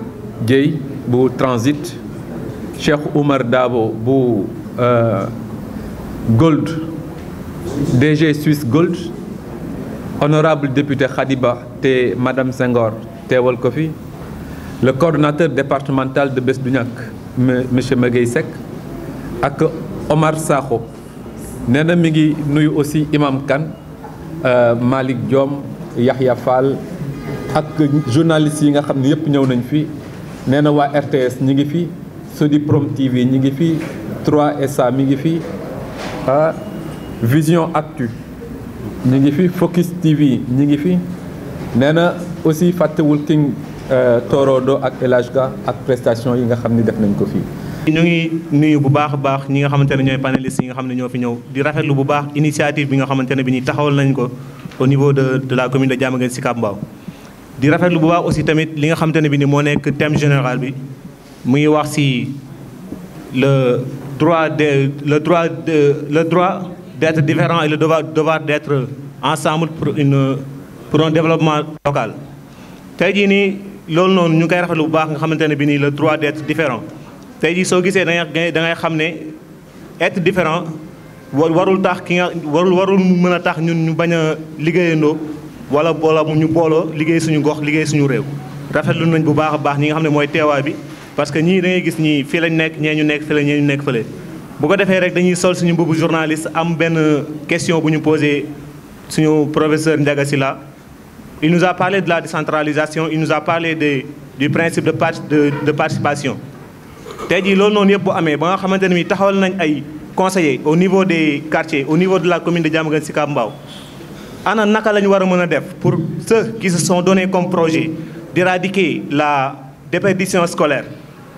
Dieye bu Transit Cheikh Oumar Dabo bu Gold DG Suisse Gold honorable député Khadiba te Madame Senghor teewal ko fi le coordonnateur départemental de Bës Du Ñakk monsieur Magueye Seck ak Omar Sakho nee na mi ngi nuyu aussi Imam Kane Malick Diom Yahya Fall ak journalistes yi nga xam ne yëpp ñëw nañ fi nee na waa RTS ñi ngi fi Sodiprom TV ñi ngi fi 3SA mi ngi fi Vision Actu ñi ngi fi Focus TV ñi ngi fi nee na aussi fàttewul King Torodo ak El Hadj Ga ak prestation yi nga xam ni def nañ ko fii. ñu ngi nuyu bu baax a baax ñi nga xamante ne ñooy panélistes yi nga xam ne ñoo fi ñëw di rafetlu bu baax initiative bi nga xamante ne bi ñuy taxawal nañ ko au niveau de la commune de Diamaguène Sicap Mbao di rafetlu bu baax aussi tamit li nga xamante ne bi ni moo nekk thème général bi mu ngi wax ci le droit d'être différent et le devoir d'être ensemble pour un développement local. tey jii nii loolu noonu ñu ngi koy rafetlu bu baax nga xamante ne bi nii le droit d'être différent tey jii soo gisee da ngay xam ne être différent warul tax ki nga warul mën a tax ñun ñu bañ a liggéeyandoo wala ñu booloo liggéey suñu gox liggéey suñu réew. rafetlu nañ bu baax a baax ñi nga xam ne mooy teewaay bi parce que ñii da ngay gis ñii fii lañ nekk ñee ñu nekk fële ñee ñu nekk fële bu ko defee rek dañuy sol suñu mbubu journaliste am benn question bu ñu posé suñu professeur Ndiaga Sylla. Il nous a parlé de la décentralisation, il nous a parlé du principe de participation. tey jii loolu noonu yëpp bu amee ba nga xamante ne ni taxawal nañ ay conseillers au niveau des quartiers au niveau de la commune de Diamaguène Sicap Mbao ana naka la ñu war a mën a def pour ceux qui se sont donnés comme projet d'éradiquer la déperdition scolaire.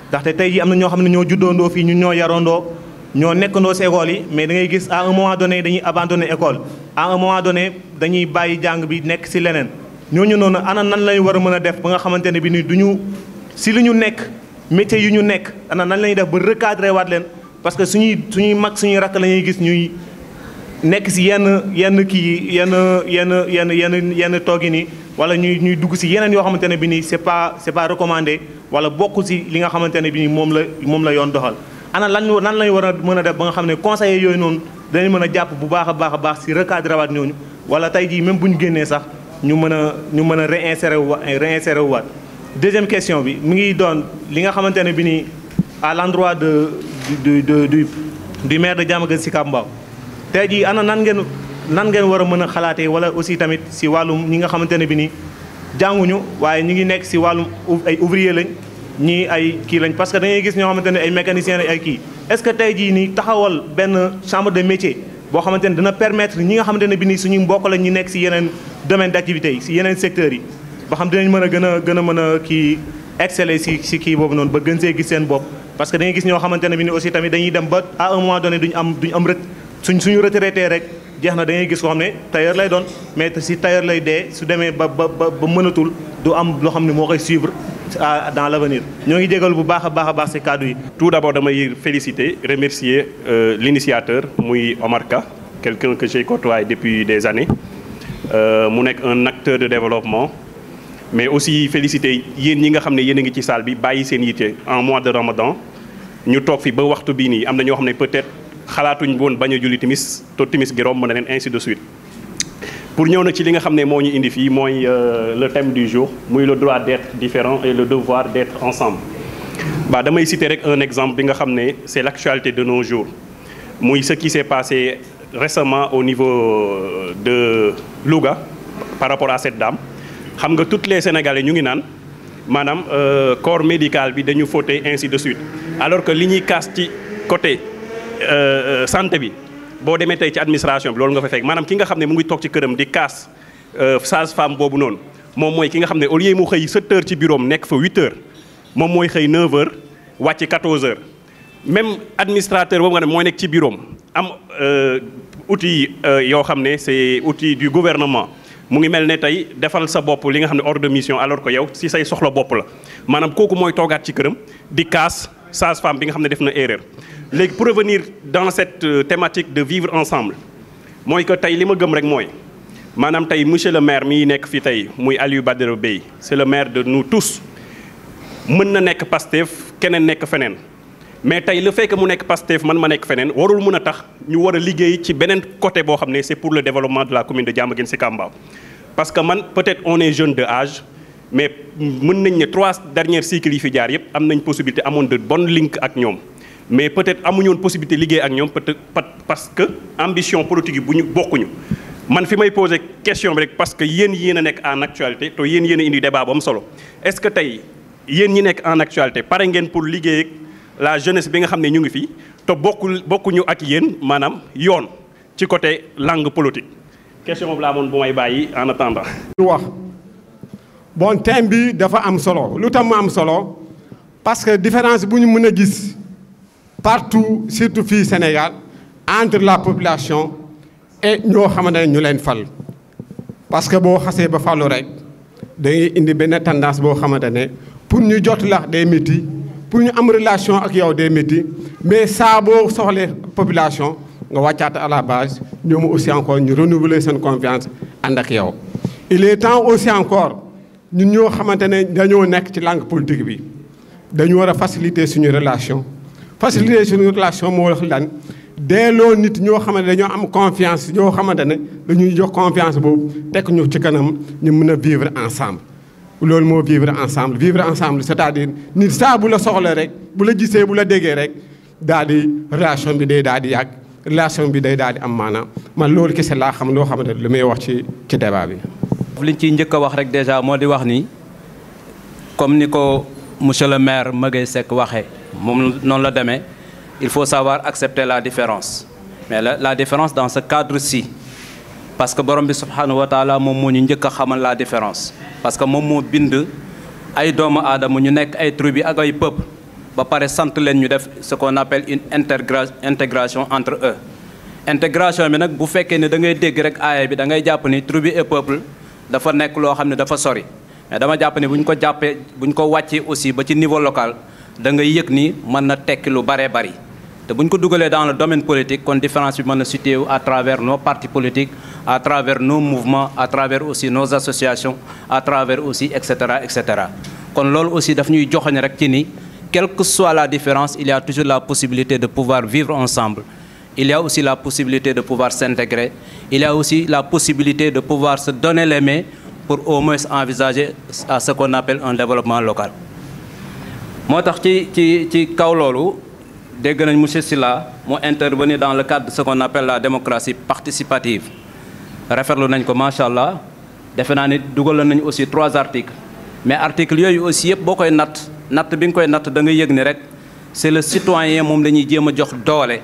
ndaxte tey jii am na ñoo xam ne ñoo juddoondoo fii ñun ñoo yaroondoo ñoo nekkandoo si école yi mais da ngay gis à un moment donné dañuy abandonner école à un moment donné dañuy bàyyi jàng bi nekk si leneen. ñooñu noonu ana nan lañu war a mën a def ba nga xamante ne bi ni duñu si li ñu nekk métier yu ñu nekk ana nan lañuy def ba recadrer waat leen parce que suñuy mag suñuy rakk la ñuy gis ñuy nekk si yenn toogi nii wala ñuy dugg si yeneen yoo xamante ne bi nii c'est pas recommandé wala bokkul si li nga xamante ne bi nii moom la yoon doxal ana nan lañu war a mën a def ba nga xam ne conseillers yooyu noonu dañu mën a jàpp bu baax a baax si recadrer waat ñooñu wala tey jii même bu ñu génnee sax ñu mën a réinsérer wu waat deuxième question bi mi ngi doon li nga xamante ne bi nii à l'endroit du maire de Diamaguène Sicap Mbao tey jii ana nan ngeen war a mën a xalaatee wala aussi tamit si wàllum ñi nga xamante ne bi nii jànguñu waaye ñi ngi nekk si wàllum ay ouvrier lañ ñii ay kii lañ parce que da ngay gis ñoo xamante ne ay mécaniciens ay kii est-ce que tey jii nii taxawal benn chambre de métier boo xamante ne dina permettre ñi nga xamante ne bi nii suñu mbokk lañ ñu nekk si yeneen domaine d'activité yi si yeneen secteurs yi ba xam dinañ mën a gën a mën a kii exceller si kii boobu noonu ba gën see gis seen bopp parce que da ngay gis ñoo xamante ne bi ni aussi tamit dañuy dem ba à un moment donné duñu am suñu retraité rek jeex na da ngay gis koo xam ne tailleur lay doon mais si tailleur lay dee su demee ba mënatul du am loo xam ne moo koy suivre dans l'avenir ñoo ngi jégalu bu baax a baax ci cadre yi. Tout d'abord damay féliciter remercier l'initiateur muy Omar Ka quelqu'un que j'ai côtoyé depuis des années mu nekk un acteur de développement mais aussi féliciter yéen ñi nga xam ne yéen a ngi ci salle bi bàyyi seen yitte en mois de Ramadan ñu toog fi ba waxtu bii nii am na ñoo xam ne peut-être xalaatuñ woon bañ a julli timis to timis gi romb na leen ainsi de suite. pour ñëw nag ci li nga xam ne moo ñu indi fii mooy le thème du jour muy le droit d'être différent et le devoir d'être ensemble. damay citer rek un exemple bi nga xam ne c'est l'actualité de nos jours muy ce qui s'est passé récemment au niveau de Louga par rapport à cette dame. xam nga toutes les Sénégalais ñu ngi naan maanaam corps médical bi dañu fauté ainsi de suite alors que li ñuy kaas ci côté santé bi boo demee tey ci administration bi loolu nga fa fekk maanaam ki nga xam ne mu ngi toog ci këram di kaas sage-femme boobu noonu moom mooy ki nga xam ne au lieu mu xëy 7 heures ci bureau am nekk fa 8 heures moom mooy xëy 9 heures wàcc 14 heures même administrateur boobu nga ne mooy nekk ci bureau am outil yoo xam ne c'est outil du gouvernement mu ngi mel ne tey defal sa bopp li nga xam ne ordre de mission alors que yow si say soxla bopp la maanaam kooku mooy toogaat ci këram di kaas sage-femme bi nga xam ne def na erreur. léegi pour revenir dans cette thématique de vivre ensemble mooy que tey li ma gëm rek mooy maanaam tey monsieur le maire mi nekk fii tey muy Aliou Badara Bèye c'est le maire de nous tous mën na nekk Pastef keneen nekk feneen mais tey le fait que mu nekk Pastef man ma nekk feneen warul mën a tax ñu war a liggéey ci beneen côté boo xam ne c'est pour le développement de la commune de Diamaguène Sicap Mbao parce que man peut-être on est jeune de âge mais mën nañ ne 3 derniers cycles yi fi jaar yépp am nañ possibilité amoon de bonnes links ak ñoom mais peut-être amuñu woon possibilité liggéey ak ñoom peut-être parce que ambition politique yi bu ñu bokkuñu man fi may poser question bi rek parce que yéen a nekk en actualité te yéen a indi débat bu am solo est-ce que tey yéen ñi nekk en actualité pare ngeen pour liggéey ak la jeunesse bi nga xam ne ñu ngi fi te bokkuñu ak yéen maanaam yoon ci côté langue politique question boobu laa amoon bu may bàyyi en attendant. wax bon thème bi dafa am solo lu tax mu am solo parce que différence bu ñu mën a gis partout surtout fii Sénégal entre la population et ñoo xamante ne ñu leen fal parce que boo xasee ba falu rek dañuy indi benn tendance boo xamante ne pour ñu jot la day métti pour ñu am relation ak yow day métti mais saa boo soxlee population nga wàccaat à la base ñoom aussi encore ñu renouveler seen confiance ànd ak yow. il est temps aussi encore ñun ñoo xamante ne dañoo nekk ci langue politique bi dañu war a faciliter suñu relation moo wax lan delloo nit ñoo xamante ne dañoo am confiance ñoo xamante ne dañuy jox confiance boobu tekk ñu ci kanam ñu mën a vivre ensemble. loolu moo vivre ensemble c'est-à-dire nit saa bu la soxla rek bu la gisee bu la déggee rek daal di relation bi day daal di yàgg relation bi day daal di am maanaam man loolu kese laa xam loo xamante ne li may wax ci débat bi. liñ ciy njëkk a wax rek déjà moo di wax ni comme ni ko monsieur le maire Maguette Seck waxee moom noonu la demee il faut savoir accepter la différence mais la différence dans ce cadre-ci parce que borom bi subhanahu wa taala moom moo ñu njëkk a xamal la différence parce que moom moo bind ay doomu aadama ñu nekk ay tribu ak ay peuple ba pare sant leen ñu def ce qu'on appelle une intégration entre eux intégration bi nag bu fekkee ne da ngay dégg rek aaya bi da ngay jàpp ni tribu et peuple dafa nekk loo xam ne dafa sori mais dama jàpp ni bu ñu ko wàccee aussi ba ci niveau local da ngay yëg ni mën na tekki lu baree bari te bu ñu ko dugalee dans le domaine politique kon différence bi mën na situé à travers nos partis politiques à travers nos mouvements à travers aussi nos associations à travers aussi et cetera kon loolu aussi daf ñuy joxoñ rek ci ni quelle que soit la différence il y a toujours la possibilité de pouvoir vivre ensemble il y a aussi la possibilité de pouvoir s'intégrer il y a aussi la possibilité de pouvoir se donner les mains pour au moins envisager à ce qu'on appelle un développement local moo tax ci kaw loolu dégg nañ monsieur Sylla moo intervenir dans le cadre de ce qu'on appelle la démocratie participative rafetlu nañ ko macha allah defe naa ni dugal nañ aussi 3 articles mais articles yooyu aussi yëpp boo koy natt bi nga koy natt da nga yëg ni rek c'est le citoyen moom la ñuy jéem a jox doole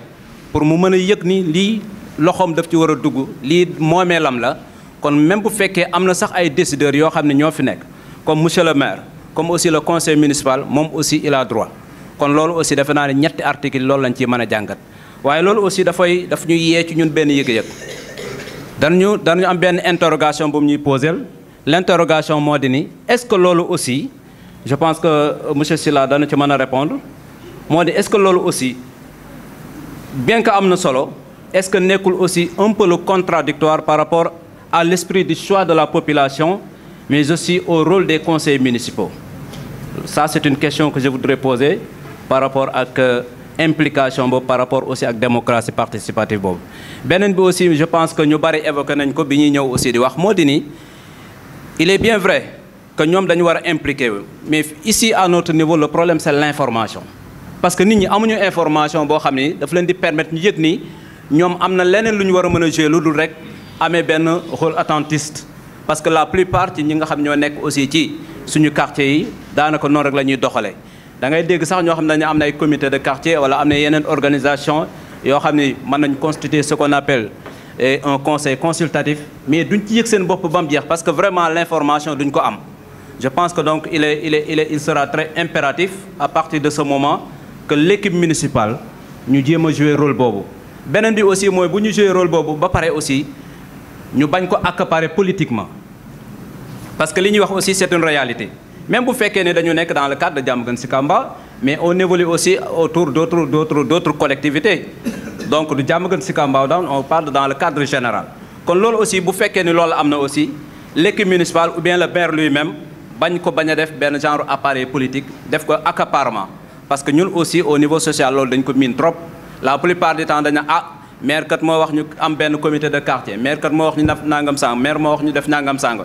pour mu mën a yëg ni lii loxoom daf ci war a dugg lii moomeelam la kon même bu fekkee am na sax ay décideurs yoo xam ne ñoo fi nekk comme monsieur le maire comme aussi le conseil municipal moom aussi il a droit kon loolu aussi defe naa ne ñetti articles loolu lañ ciy mën a jàngat waaye loolu aussi daf ñuy yee ci ñun benn yëg-yëg dañu am benn interrogation bu ñuy poser l'interrogation moo di ni est-ce que loolu aussi je pense que monsieur Sylla dana ci mën a répondre moo di est-ce que loolu aussi bien que am na solo est-ce que nekkul aussi un peu le contradictoire par rapport à l'esprit du choix de la population mais aussi au rôle des conseils municipaux ça c'est une question que je voudrais poser par rapport ak implication boobu par rapport aussi ak démocratie participative boobu beneen bi aussi je pense que ñu bari évoqué nañ ko bi ñuy ñëw aussi di wax moo di ni il est bien vrai que ñoom dañu war a impliqué wu mais ici à notre niveau le problème c'est l'information parce que nit ñi amuñu information boo xam ni daf leen di permettre ñu yëg ni ñoom am na leneen lu ñu war a mën a jouer lu dul rek amee benn rôle attentiste parce que la plupart ci ñi nga xam ñoo nekk aussi ci suñu quartier yi daanaka noonu rek la ñuy doxalee da ngay dégg sax ñoo xam ne dañu am na ay comité de quartier wala am na yeneen organisation yoo xam ni mën nañ constituer ce qu'on appelle un conseil consultatif mais duñ ci yëg seen bopp ba mu jeex parce que vraiment l'information duñ ko am je pense que donc il sera très impératif à partir de ce moment que l'équipe municipale ñu jéem a jouer rôle boobu beneen bi aussi mooy bu ñu jouer rôle boobu ba pare aussi ñu bañ ko accaparer politiquement parce que li ñuy wax aussi c'est une réalité même bu fekkee ne dañu nekk dans le cadre de Diamaguène Sicap Mbao mais on évolue aussi autour d'autres collectivités donc du Diamaguène Sicap Mbao on parle dans le cadre général kon loolu aussi bu fekkee ni loolu am na aussi l'équipe municipale ou bien le maire lui-même bañ a def benn genre appareil politique def ko accaparement parce que ñun aussi au niveau social loolu dañ ko miin trop la plupart du temps dañu maire kat moo wax ñu am benn comité de quartier maire kat moo wax ñu def nangam sang maire moo wax ñu def nangam sang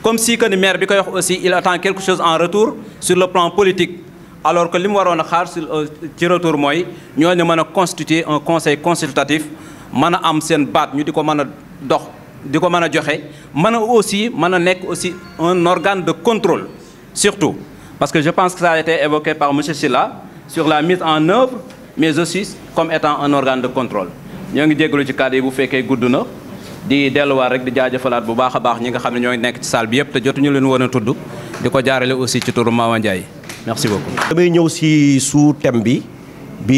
comme si que ni maire bi koy wax aussi il attend quelque chose en retour sur le plan politique alors que li mu waroon a xaar ci retour mooy ñooñu mën a constituer un conseil consultatif mën a am seen baat ñu di ko mën a dox di ko mën a joxe mën a nekk aussi un organe de contrôle surtout parce que je pense que ça a été évoqué par monsieur Sylla sur la mise en œuvre mais aussi comme étant un organe de contrôle ñoo ngi jégalu ci kàddu yi bu fekkee gudd na di delluwaat rek di jaajëfalaat bu baax a baax ñi nga xam ne ñoo nekk ci salle bi yëpp te jotuñu leen woon a tudd di ko jaarale aussi ci turu Mawa Ndiaye merci beaucoup. damay ñëw si sous thème bi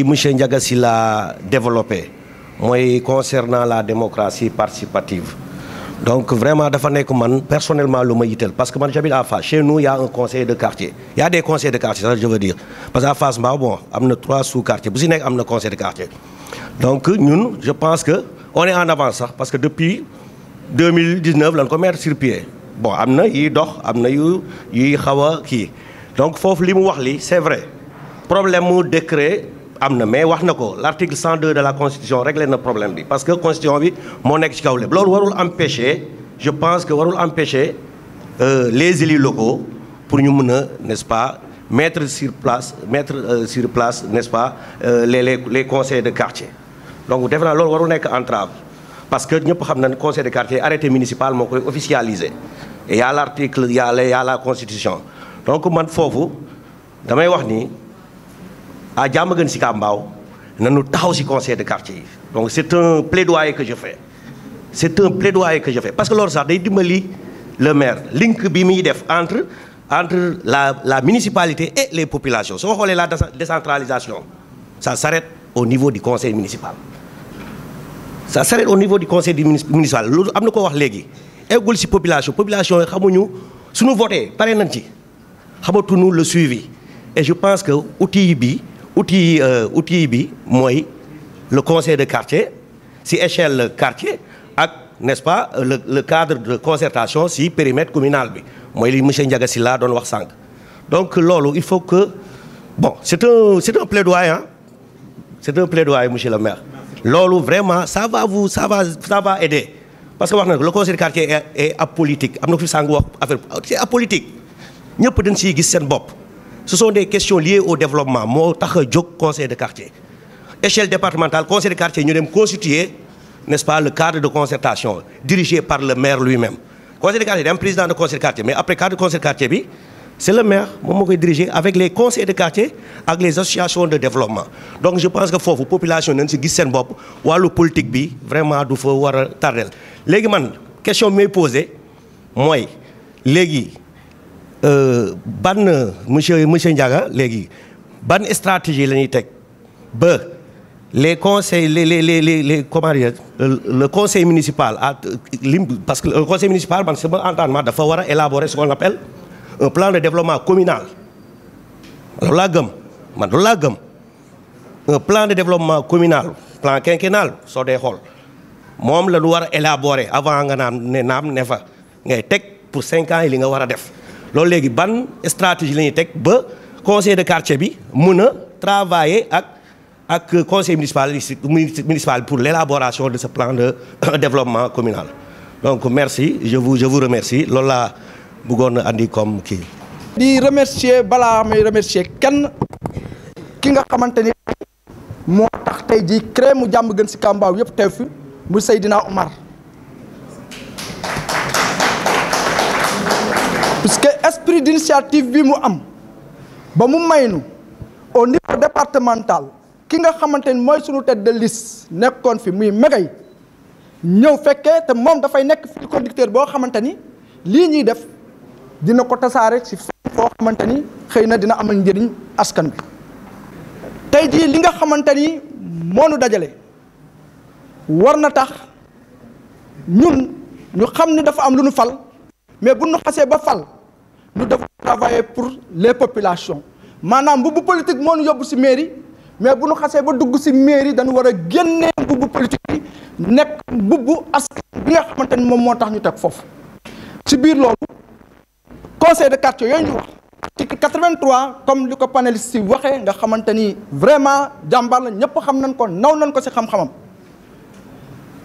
monsieur Ndiaga Sylla développé mooy concernant la démocratie participative donc vraiment dafa nekk man personnellement lu ma yitteel parce que man j'habite à Fass chez nous il y a un conseil de quartier il y a des conseils de quartier ça je veux dire parce que à Fass Mbao bon am na 3 sous-quartiers bu si nekk am na conseil de quartier donc ñun je pense que on est en avance sax parce que depuis 2019 lañ ko mettre sur pied bon am na yiy dox am na yuy xaw a kii donc foofu li mu wax li c'est vrai problème mu décret am na mais wax na ko l'article 102 de la constitution réglé na problème bi parce que constitution bi moo nekk ci kaw lépp loolu warul empêcher je pense que warul empêcher les élus locaux pour ñu mën a n'est-ce pas mettre sur place n'est-ce pas les conseils de quartier donc defe naa loolu warul nekk entrave parce que ñëpp xam na ne conseil de quartier arrêté municipal moo koy officialisé et y a l'article y a la constitution donc man foofu damay wax ni à Diamaguène Sicap Mbao nañu taxaw ci conseil de quartier yi donc c'est un plaidoyer que je fais parce que loolu sax day dimbali le maire link bi muy def entre la municipalité et les populations soo xoolee la décentralisation ça s'arrête au niveau du conseil municipal loolu am na ko wax léegi eggul ci population yi xamuñu suñu voté pare nañ ci xamatuñu le suivi et je pense que outil bi mooy le conseil de quartier ci échelle quartier ak n'est-ce pas le cadre de concertation ci périmètre communal bi mooy li monsieur Ndiaga Sylla doon wax sànq donc loolu il faut que bon c'est un plaidoyer monsieur le maire loolu vraiment ça va aider parce que wax na le conseil de quartier est apolitique am na fi sànq wax affaire c'est apolitique ñëpp dañ siy gis seen bopp ce sont des questions liées au développement moo tax a jóg conseil de quartier échelle départementale conseil de quartier ñu dem constituer n'est-ce pas le cadre de concertation dirigé par le maire lui-même conseil de quartier day am président de conseil de quartier mais après cadre de conseil de quartier bi c'est le maire moom moo koy diriger avec les conseils de quartier ak les associations de développement donc je pense que foofu population nañ si gis seen bopp wàllu politique bi vraiment du fa war a tardel léegi man question bi may posé mooy léegi ban monsieur Ndiaga léegi ban stratégie la ñuy teg ba les conseils les comment dire le conseil municipal parce que le conseil municipal man sama entendement dafa war a élaborer ce qu'on appelle un plan de développement communal loolu laa gëm un plan de développement communal plan quinquennal soo dee xool moom la ñu war a élaborer avant nga naam ne fa ngay teg pour 5 ans yi li nga war a def loolu léegi ban stratégie la ñuy teg ba conseil de quartier bi mën a travailler ak conseil municipal pour l'élaboration de ce plan de développement communal donc merci je vous remercie loolu laa bëggoon a andi comme kii. di remercier balaa may remercier kenn ki nga xamante ni moo tax tey jii CREI mu Diamaguène Sicap Mbao yëpp teew fi mu Seydina Omar puisque esprit d'initiative bi mu am ba mu maynu au niveau départemental ki nga xamante ni mooy sunu tête de liste nekkoon fi muy Megay ñëw fekkee te moom dafay nekk fil conducteur boo xamante ni lii ñuy def dina ko tasaare ci foo xamante ni xëy na dina amal njëriñ askan bi tey jii li nga xamante ni moo nu dajale war na tax ñun ñu xam ni dafa am lu nu fal mais bu nu xasee ba fal nous devons travailler pour les populations maanaam mbubbu politique moo nu yóbbu ci mairie mais bu nu xasee ba dugg ci mairie dañu war a génnee mbubbu politique yi nekk mbubbu askan bi nga xamante ni moom moo tax ñu teg foofu ci biir loolu conseil de quartier yooyu ñu wax article 83 comme li ko panéliste yi waxee nga xamante ni vraiment jàmbaar la ñëpp xam nañ ko naw nañ ko ci xam-xamam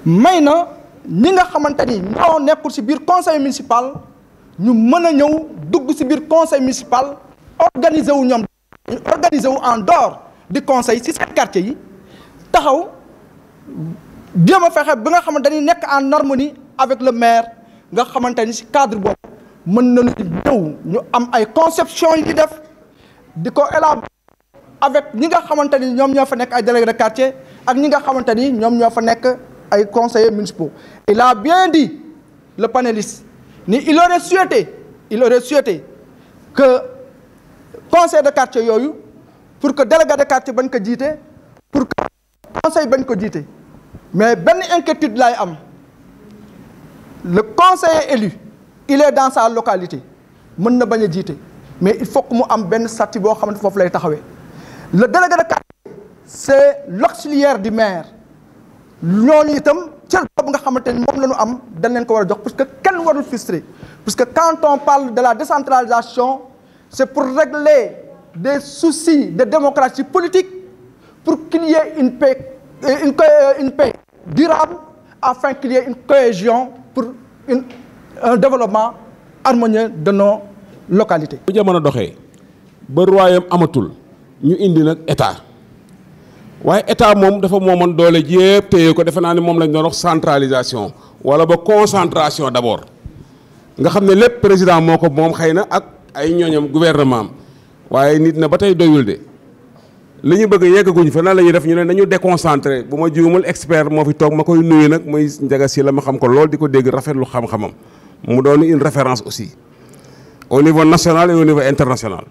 may na ñi nga xamante ni ñoo nekkul ci biir conseil municipal ñu mën a ñëw dugg ci biir conseil municipal organiser wu ñoom organiser wu en dehors du conseil ci seen quartier yi taxaw jéem a fexe bi nga xamante ni nekk en harmonie avec le maire nga xamante ni ci cadre boobu mën nañu ñëw ñu am ay conception yi def di ko élaborer avec ñi nga xamante ni ñoom ñoo fa nekk ay délégués de quartier ak ñi nga xamante ni ñoom ñoo fa nekk ay conseillers municipaux. Il a bien dit, le panéliste, il aurait souhaité que conseil de quartier yooyu pour que délégué de quartier bañ ko jiite pour que conseil bañ ko jiite mais benn inquiétude lay am le conseiller élu il est dans sa localité mën na bañ a jiite mais il faut que mu am benn statut boo xamante foofu lay taxawee le délégué de quartier c'est l'auxiliaire du maire ñooñu itam cër boobu nga xamante ni moom la ñu am dañ leen ko war a jox parce que kenn warul frustré parce que quand on parle de la décentralisation c'est pour régler des soucis de démocratie politique pour qu'il y ait une paix durable afin qu'il y ait une cohésion pour un développement harmonieux de nos localités. bu jamono doxee ba royaume amatul ñu indi nag état waaye état moom dafa moomoon doole jépp téye ko defe naa ni moom lañ doon wax centralisation wala ba concentration d'abord nga xam ne lépp président moo ko moom xëy na ak ay ñooñam gouvernement am waaye nit na ba tey doyul de li ñu bëgg yeggaguñ fa nan la ñuy def ñu ne dañu déconcentré bu ma juumul expert moo fi toog ma koy nuyu nag muy Ndiaga Sylla ma xam ko lool di ko dégg rafetlu xam-xamam mu doon une référence aussi au niveau national et au niveau international.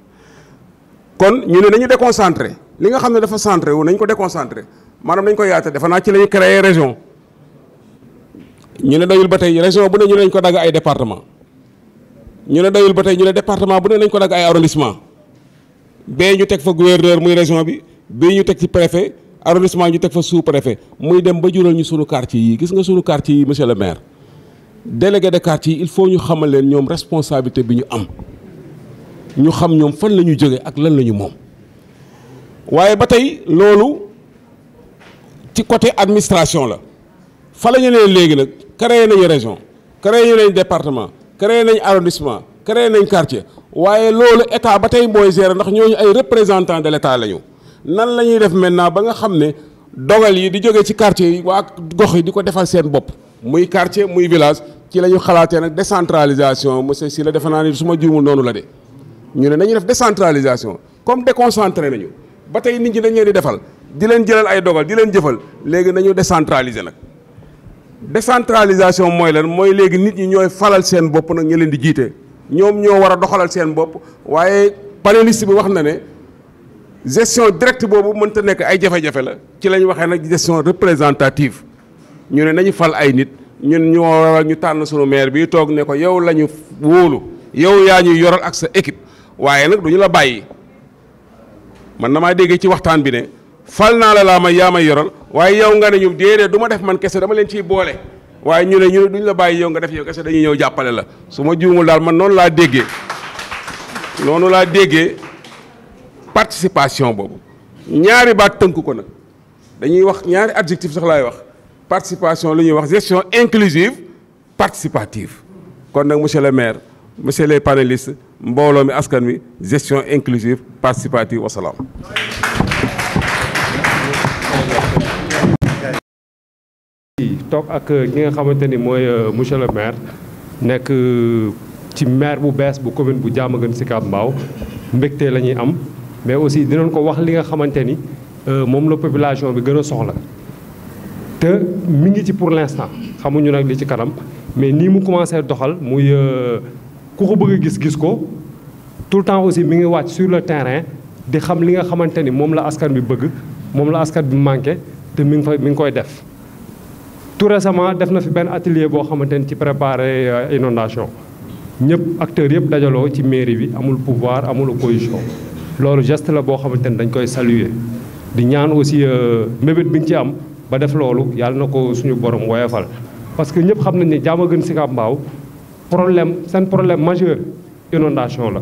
kon ñu ne nañu déconcentré li nga xam ne dafa centré wu nañ ko déconcentré maanaam nañ ko yaata defe naa ci la ñu créé région ñu ne doyul ba tey région bu ne ñu ne nañ ko dagg ay département ñu ne doyul ba tey ñu ne département bu ne nañ ko dagg ay arrondissement bee ñu teg fa gouverneur muy région bi bii ñu teg ci préfet arrondissement ñu teg fa sous préfet muy dem ba jural ñu sunu quartier yi gis nga sunu quartier yi monsieur le maire délégué de quartier yi il faut ñu xamal leen ñoom responsabilité bi ñu am ñu xam ñoom fan la ñu jóge ak lan la ñu moom waaye ba tey loolu ci côté administration la fa la ñu leen léegi nag créé nañu région créé nañu département créé nañu arrondissement créé nañ quartier waaye loolu état ba tey mooy gérer ndax ñooñu ay représentants de l'état la ñu nan la ñuy def maintenant ba nga xam ne dogal yi di jógee ci quartier yi waa gox yi di ko defal seen bopp muy quartier muy village ci la ñu xalaatee nag décentralisation monsieur Sylla defe naa ni su ma juumul noonu la de ñu ne nañu def décentralisation comme déconcentré nañu ba tey nit ñi dañ leen di defal di leen jëlal ay dogal di leen jëfal léegi nañu décentraliser nag décentralisation mooy lan mooy léegi nit ñi ñooy falal seen bopp nag ñu leen di jiite ñoom ñoo war a doxalal seen bopp waaye panéliste bi wax na ne gestion directe boobu mënta nekk ay jafe-jafe la ci la ñu waxee nag gestion représentative ñu ne nañu fal ay nit ñun ñoo war ñu tànn sunu maire bi toog ne ko yow la ñu wóolu yow yaa ñuy yoral ak sa équipe waaye nag duñu la bàyyi man damaa déggee ci waxtaan bi ne fal naa la laa may yaa may yoral waaye yow nga ne ñu déedéet du ma def man kese dama leen ciy boole waaye ñu ne duñu la bàyyi yow nga def yow kese dañuy ñëw jàppale la su ma juumul daal man noonu laa déggee participation boobu ñaari baat tënk ko nag dañuy wax ñaari adjectif sax laay wax participation lu ñuy wax gestion inclusive participative kon nag monsieur le maire monsieur les panélistes mbooloo mi askan wi gestion inclusive participative wasalaam. toog ak ki nga xamante ni mooy monsieur le maire nekk ci maire bu bees bu commune bu Diamaguène Sicap Mbao mbégte la ñuy am mais aussi dinañ ko wax li nga xamante ni moom la population bi gën a soxla te mi ngi ci pour l'instant xamuñu nag li ci kanam mais nii mu commencé doxal muy ku ko bëgg a gis ko tout le temps aussi mi ngi wàcc sur le terrain di xam li nga xamante ni moom la askan bi bëgg moom la askan bi manqué te mi ngi koy def. tout récemment def na fi benn atelier boo xamante ni ci préparer inondation ñëpp acteurs yëpp dajaloo ci mairie bi amul pouvoir amul opposition loolu geste la boo xamante ni dañ koy saluer di ñaan aussi mébét bi ñu ci am ba def loolu yàlla na ko suñu borom woyofal parce que ñëpp xam nañ ne Diamaguène Sicap Mbao seen problème majeur inondation la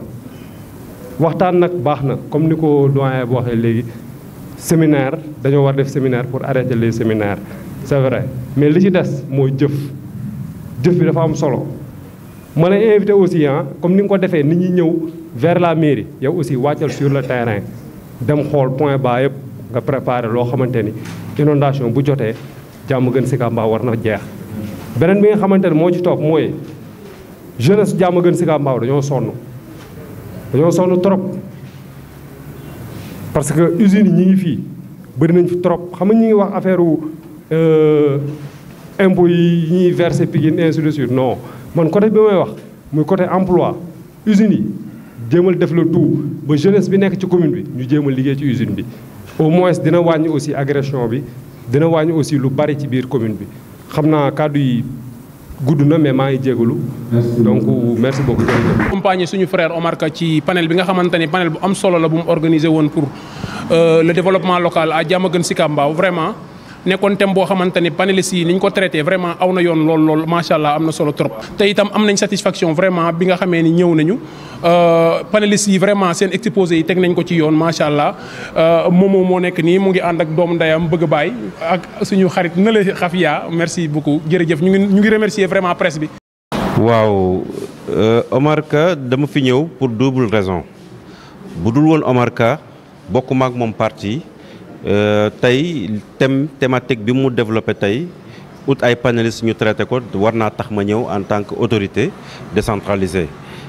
waxtaan nag baax na comme ni ko doyen bu waxee léegi séminaire dañoo war def séminaire pour arrêter les séminaires c'est vrai mais li ci des mooy jëf bi dafa am solo ma lay invité aussi comme ni nga ko defee nit ñi ñëw vers la mairie yow aussi wàccal sur le terrain dem xool point bas yëpp nga préparer loo xamante ni inondation bu jotee Diamaguène Sicap Mbao war na jeex beneen bi nga xamante ne moo ci topp mooy jeunesse Diamaguène Sicap Mbao dañoo sonn trop parce que usines yi ñi ngi fii bëri nañ fi trop xam nga ñi ngi wax affaire impôts yi ñuy verser Pikine ainsi de suite non man côté bi may wax muy côté emploi usines yi jéemal def le tout ba jeunesse bi nekk ci commune bi ñu jéemal liggéey ci usine bi au moins dina wàññi aussi agression bi dina wàññi aussi lu bari ci biir commune bi xam naa kàddu yi gudd na mais maa ngi jégalu donc merci beaucoup. accompagner suñu frère Omar Ka ci panel bi nga xamante ni panel bu am solo la bu mu organisé woon pour le développement local à Diamaguène Sicap Mbao vraiment nekkoon thème boo xamante ni panélistes yi ni ñu ko traité vraiment aw na yoon lool macha allah am na solo trop. te itam am nañ satisfaction vraiment bi nga xamee ni ñëw nañu panélistes yi vraiment seen exposé yi teg nañ ko ci yoon macha allah Momo moo nekk nii mu ngi ànd ak doomu ndeyam bëgg a bàyyi ak suñu xarit na la Xafiya merci beaucoup jërëjëf ñu ngi remercier vraiment presse bi. waaw Omar Ka dama fi ñëw pour double raison bu dul woon Omar Ka bokkuma ak moom parti. tey thématique bi mu développé tey ut ay panélistes ñu traité ko war naa tax ma ñëw en tant que autorité décentralisée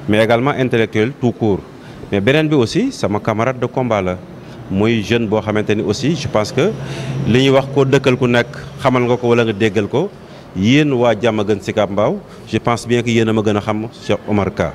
mais également intellectuel tout court mais beneen bi aussi sama camarade de combat la muy jeune boo xamante ni aussi je pense que li ñuy wax koo dëkkal ku nekk xamal nga ko wala nga déggal ko yéen waa Diamaguène Sicap Mbao je pense bien que yéen a ma gën a xam Cheikh Omar Ka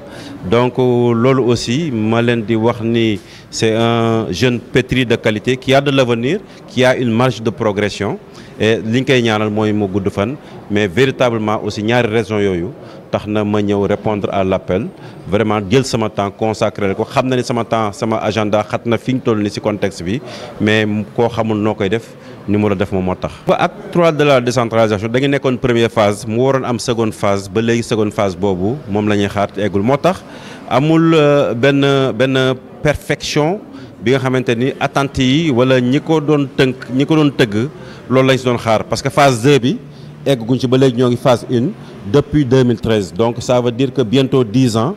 donc loolu aussi ma leen di wax ni c'est un jeune pétri de qualité qui a de l'avenir qui a une marge de progression et li ñu koy ñaanal mooy mu gudd fan mais véritablement aussi ñaari raison yooyu tax na ma ñëw répondre à l'appel vraiment jël sama temps consacré ko xam na ni sama temps sama agenda xat na fi ñu toll ni ci contexte bi mais koo xamul noo koy def ni mu la def moom moo tax. acte 3 de la décentralisation da nga nekkoon première phase mu waroon am seconde phase ba léegi seconde phase boobu moom la ñuy xaar te eggul moo tax amul benn perfection bi nga xamante ni attentes yi wala ñi ko doon tëgg loolu lañ si doon xaar parce que phase 2 bi egguñ ci ba léegi ñoo ngi phase 1 depuis 2013 donc ça veut dire que bientôt 10 ans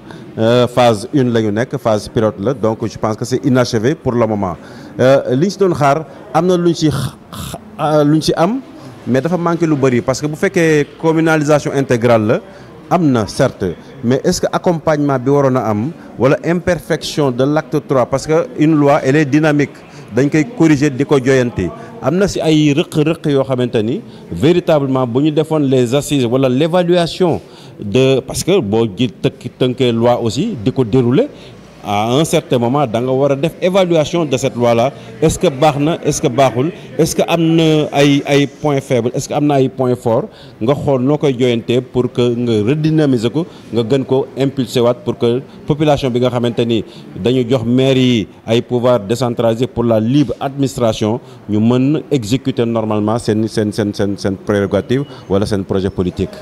phase 1 la ñu nekk phase pilote la donc je pense que c'est inachevé pour le moment li ñu si doon xaar am na luñ ci am mais dafa manqué lu bëri parce que bu fekkee communalisation intégrale la am na certes mais est-ce que accompagnement bi waroon a am wala imperfection de l'acte 3 parce que une loi elle est dynamique dañ koy corriger di ko joyanti am na si ay rëq-rëq yoo xamante ni véritablement bu ñu defoon les assises wala l'évaluation de parce que boo ji tënkee loi aussi di ko dérouler à un certain moment da nga war a def évaluation de cette loi là est-ce que baax na est-ce que baaxul est-ce que am na ay points faibles est-ce que am na ay points forts nga xool noo koy joyantee pour que nga redynamiser ko nga gën ko impulser waat pour que population bi nga xamante ni dañu jox maire yi ay pouvoir décentralisé pour la libre administration ñu mën exécuter normalement seen prérogative wala seen projet politique.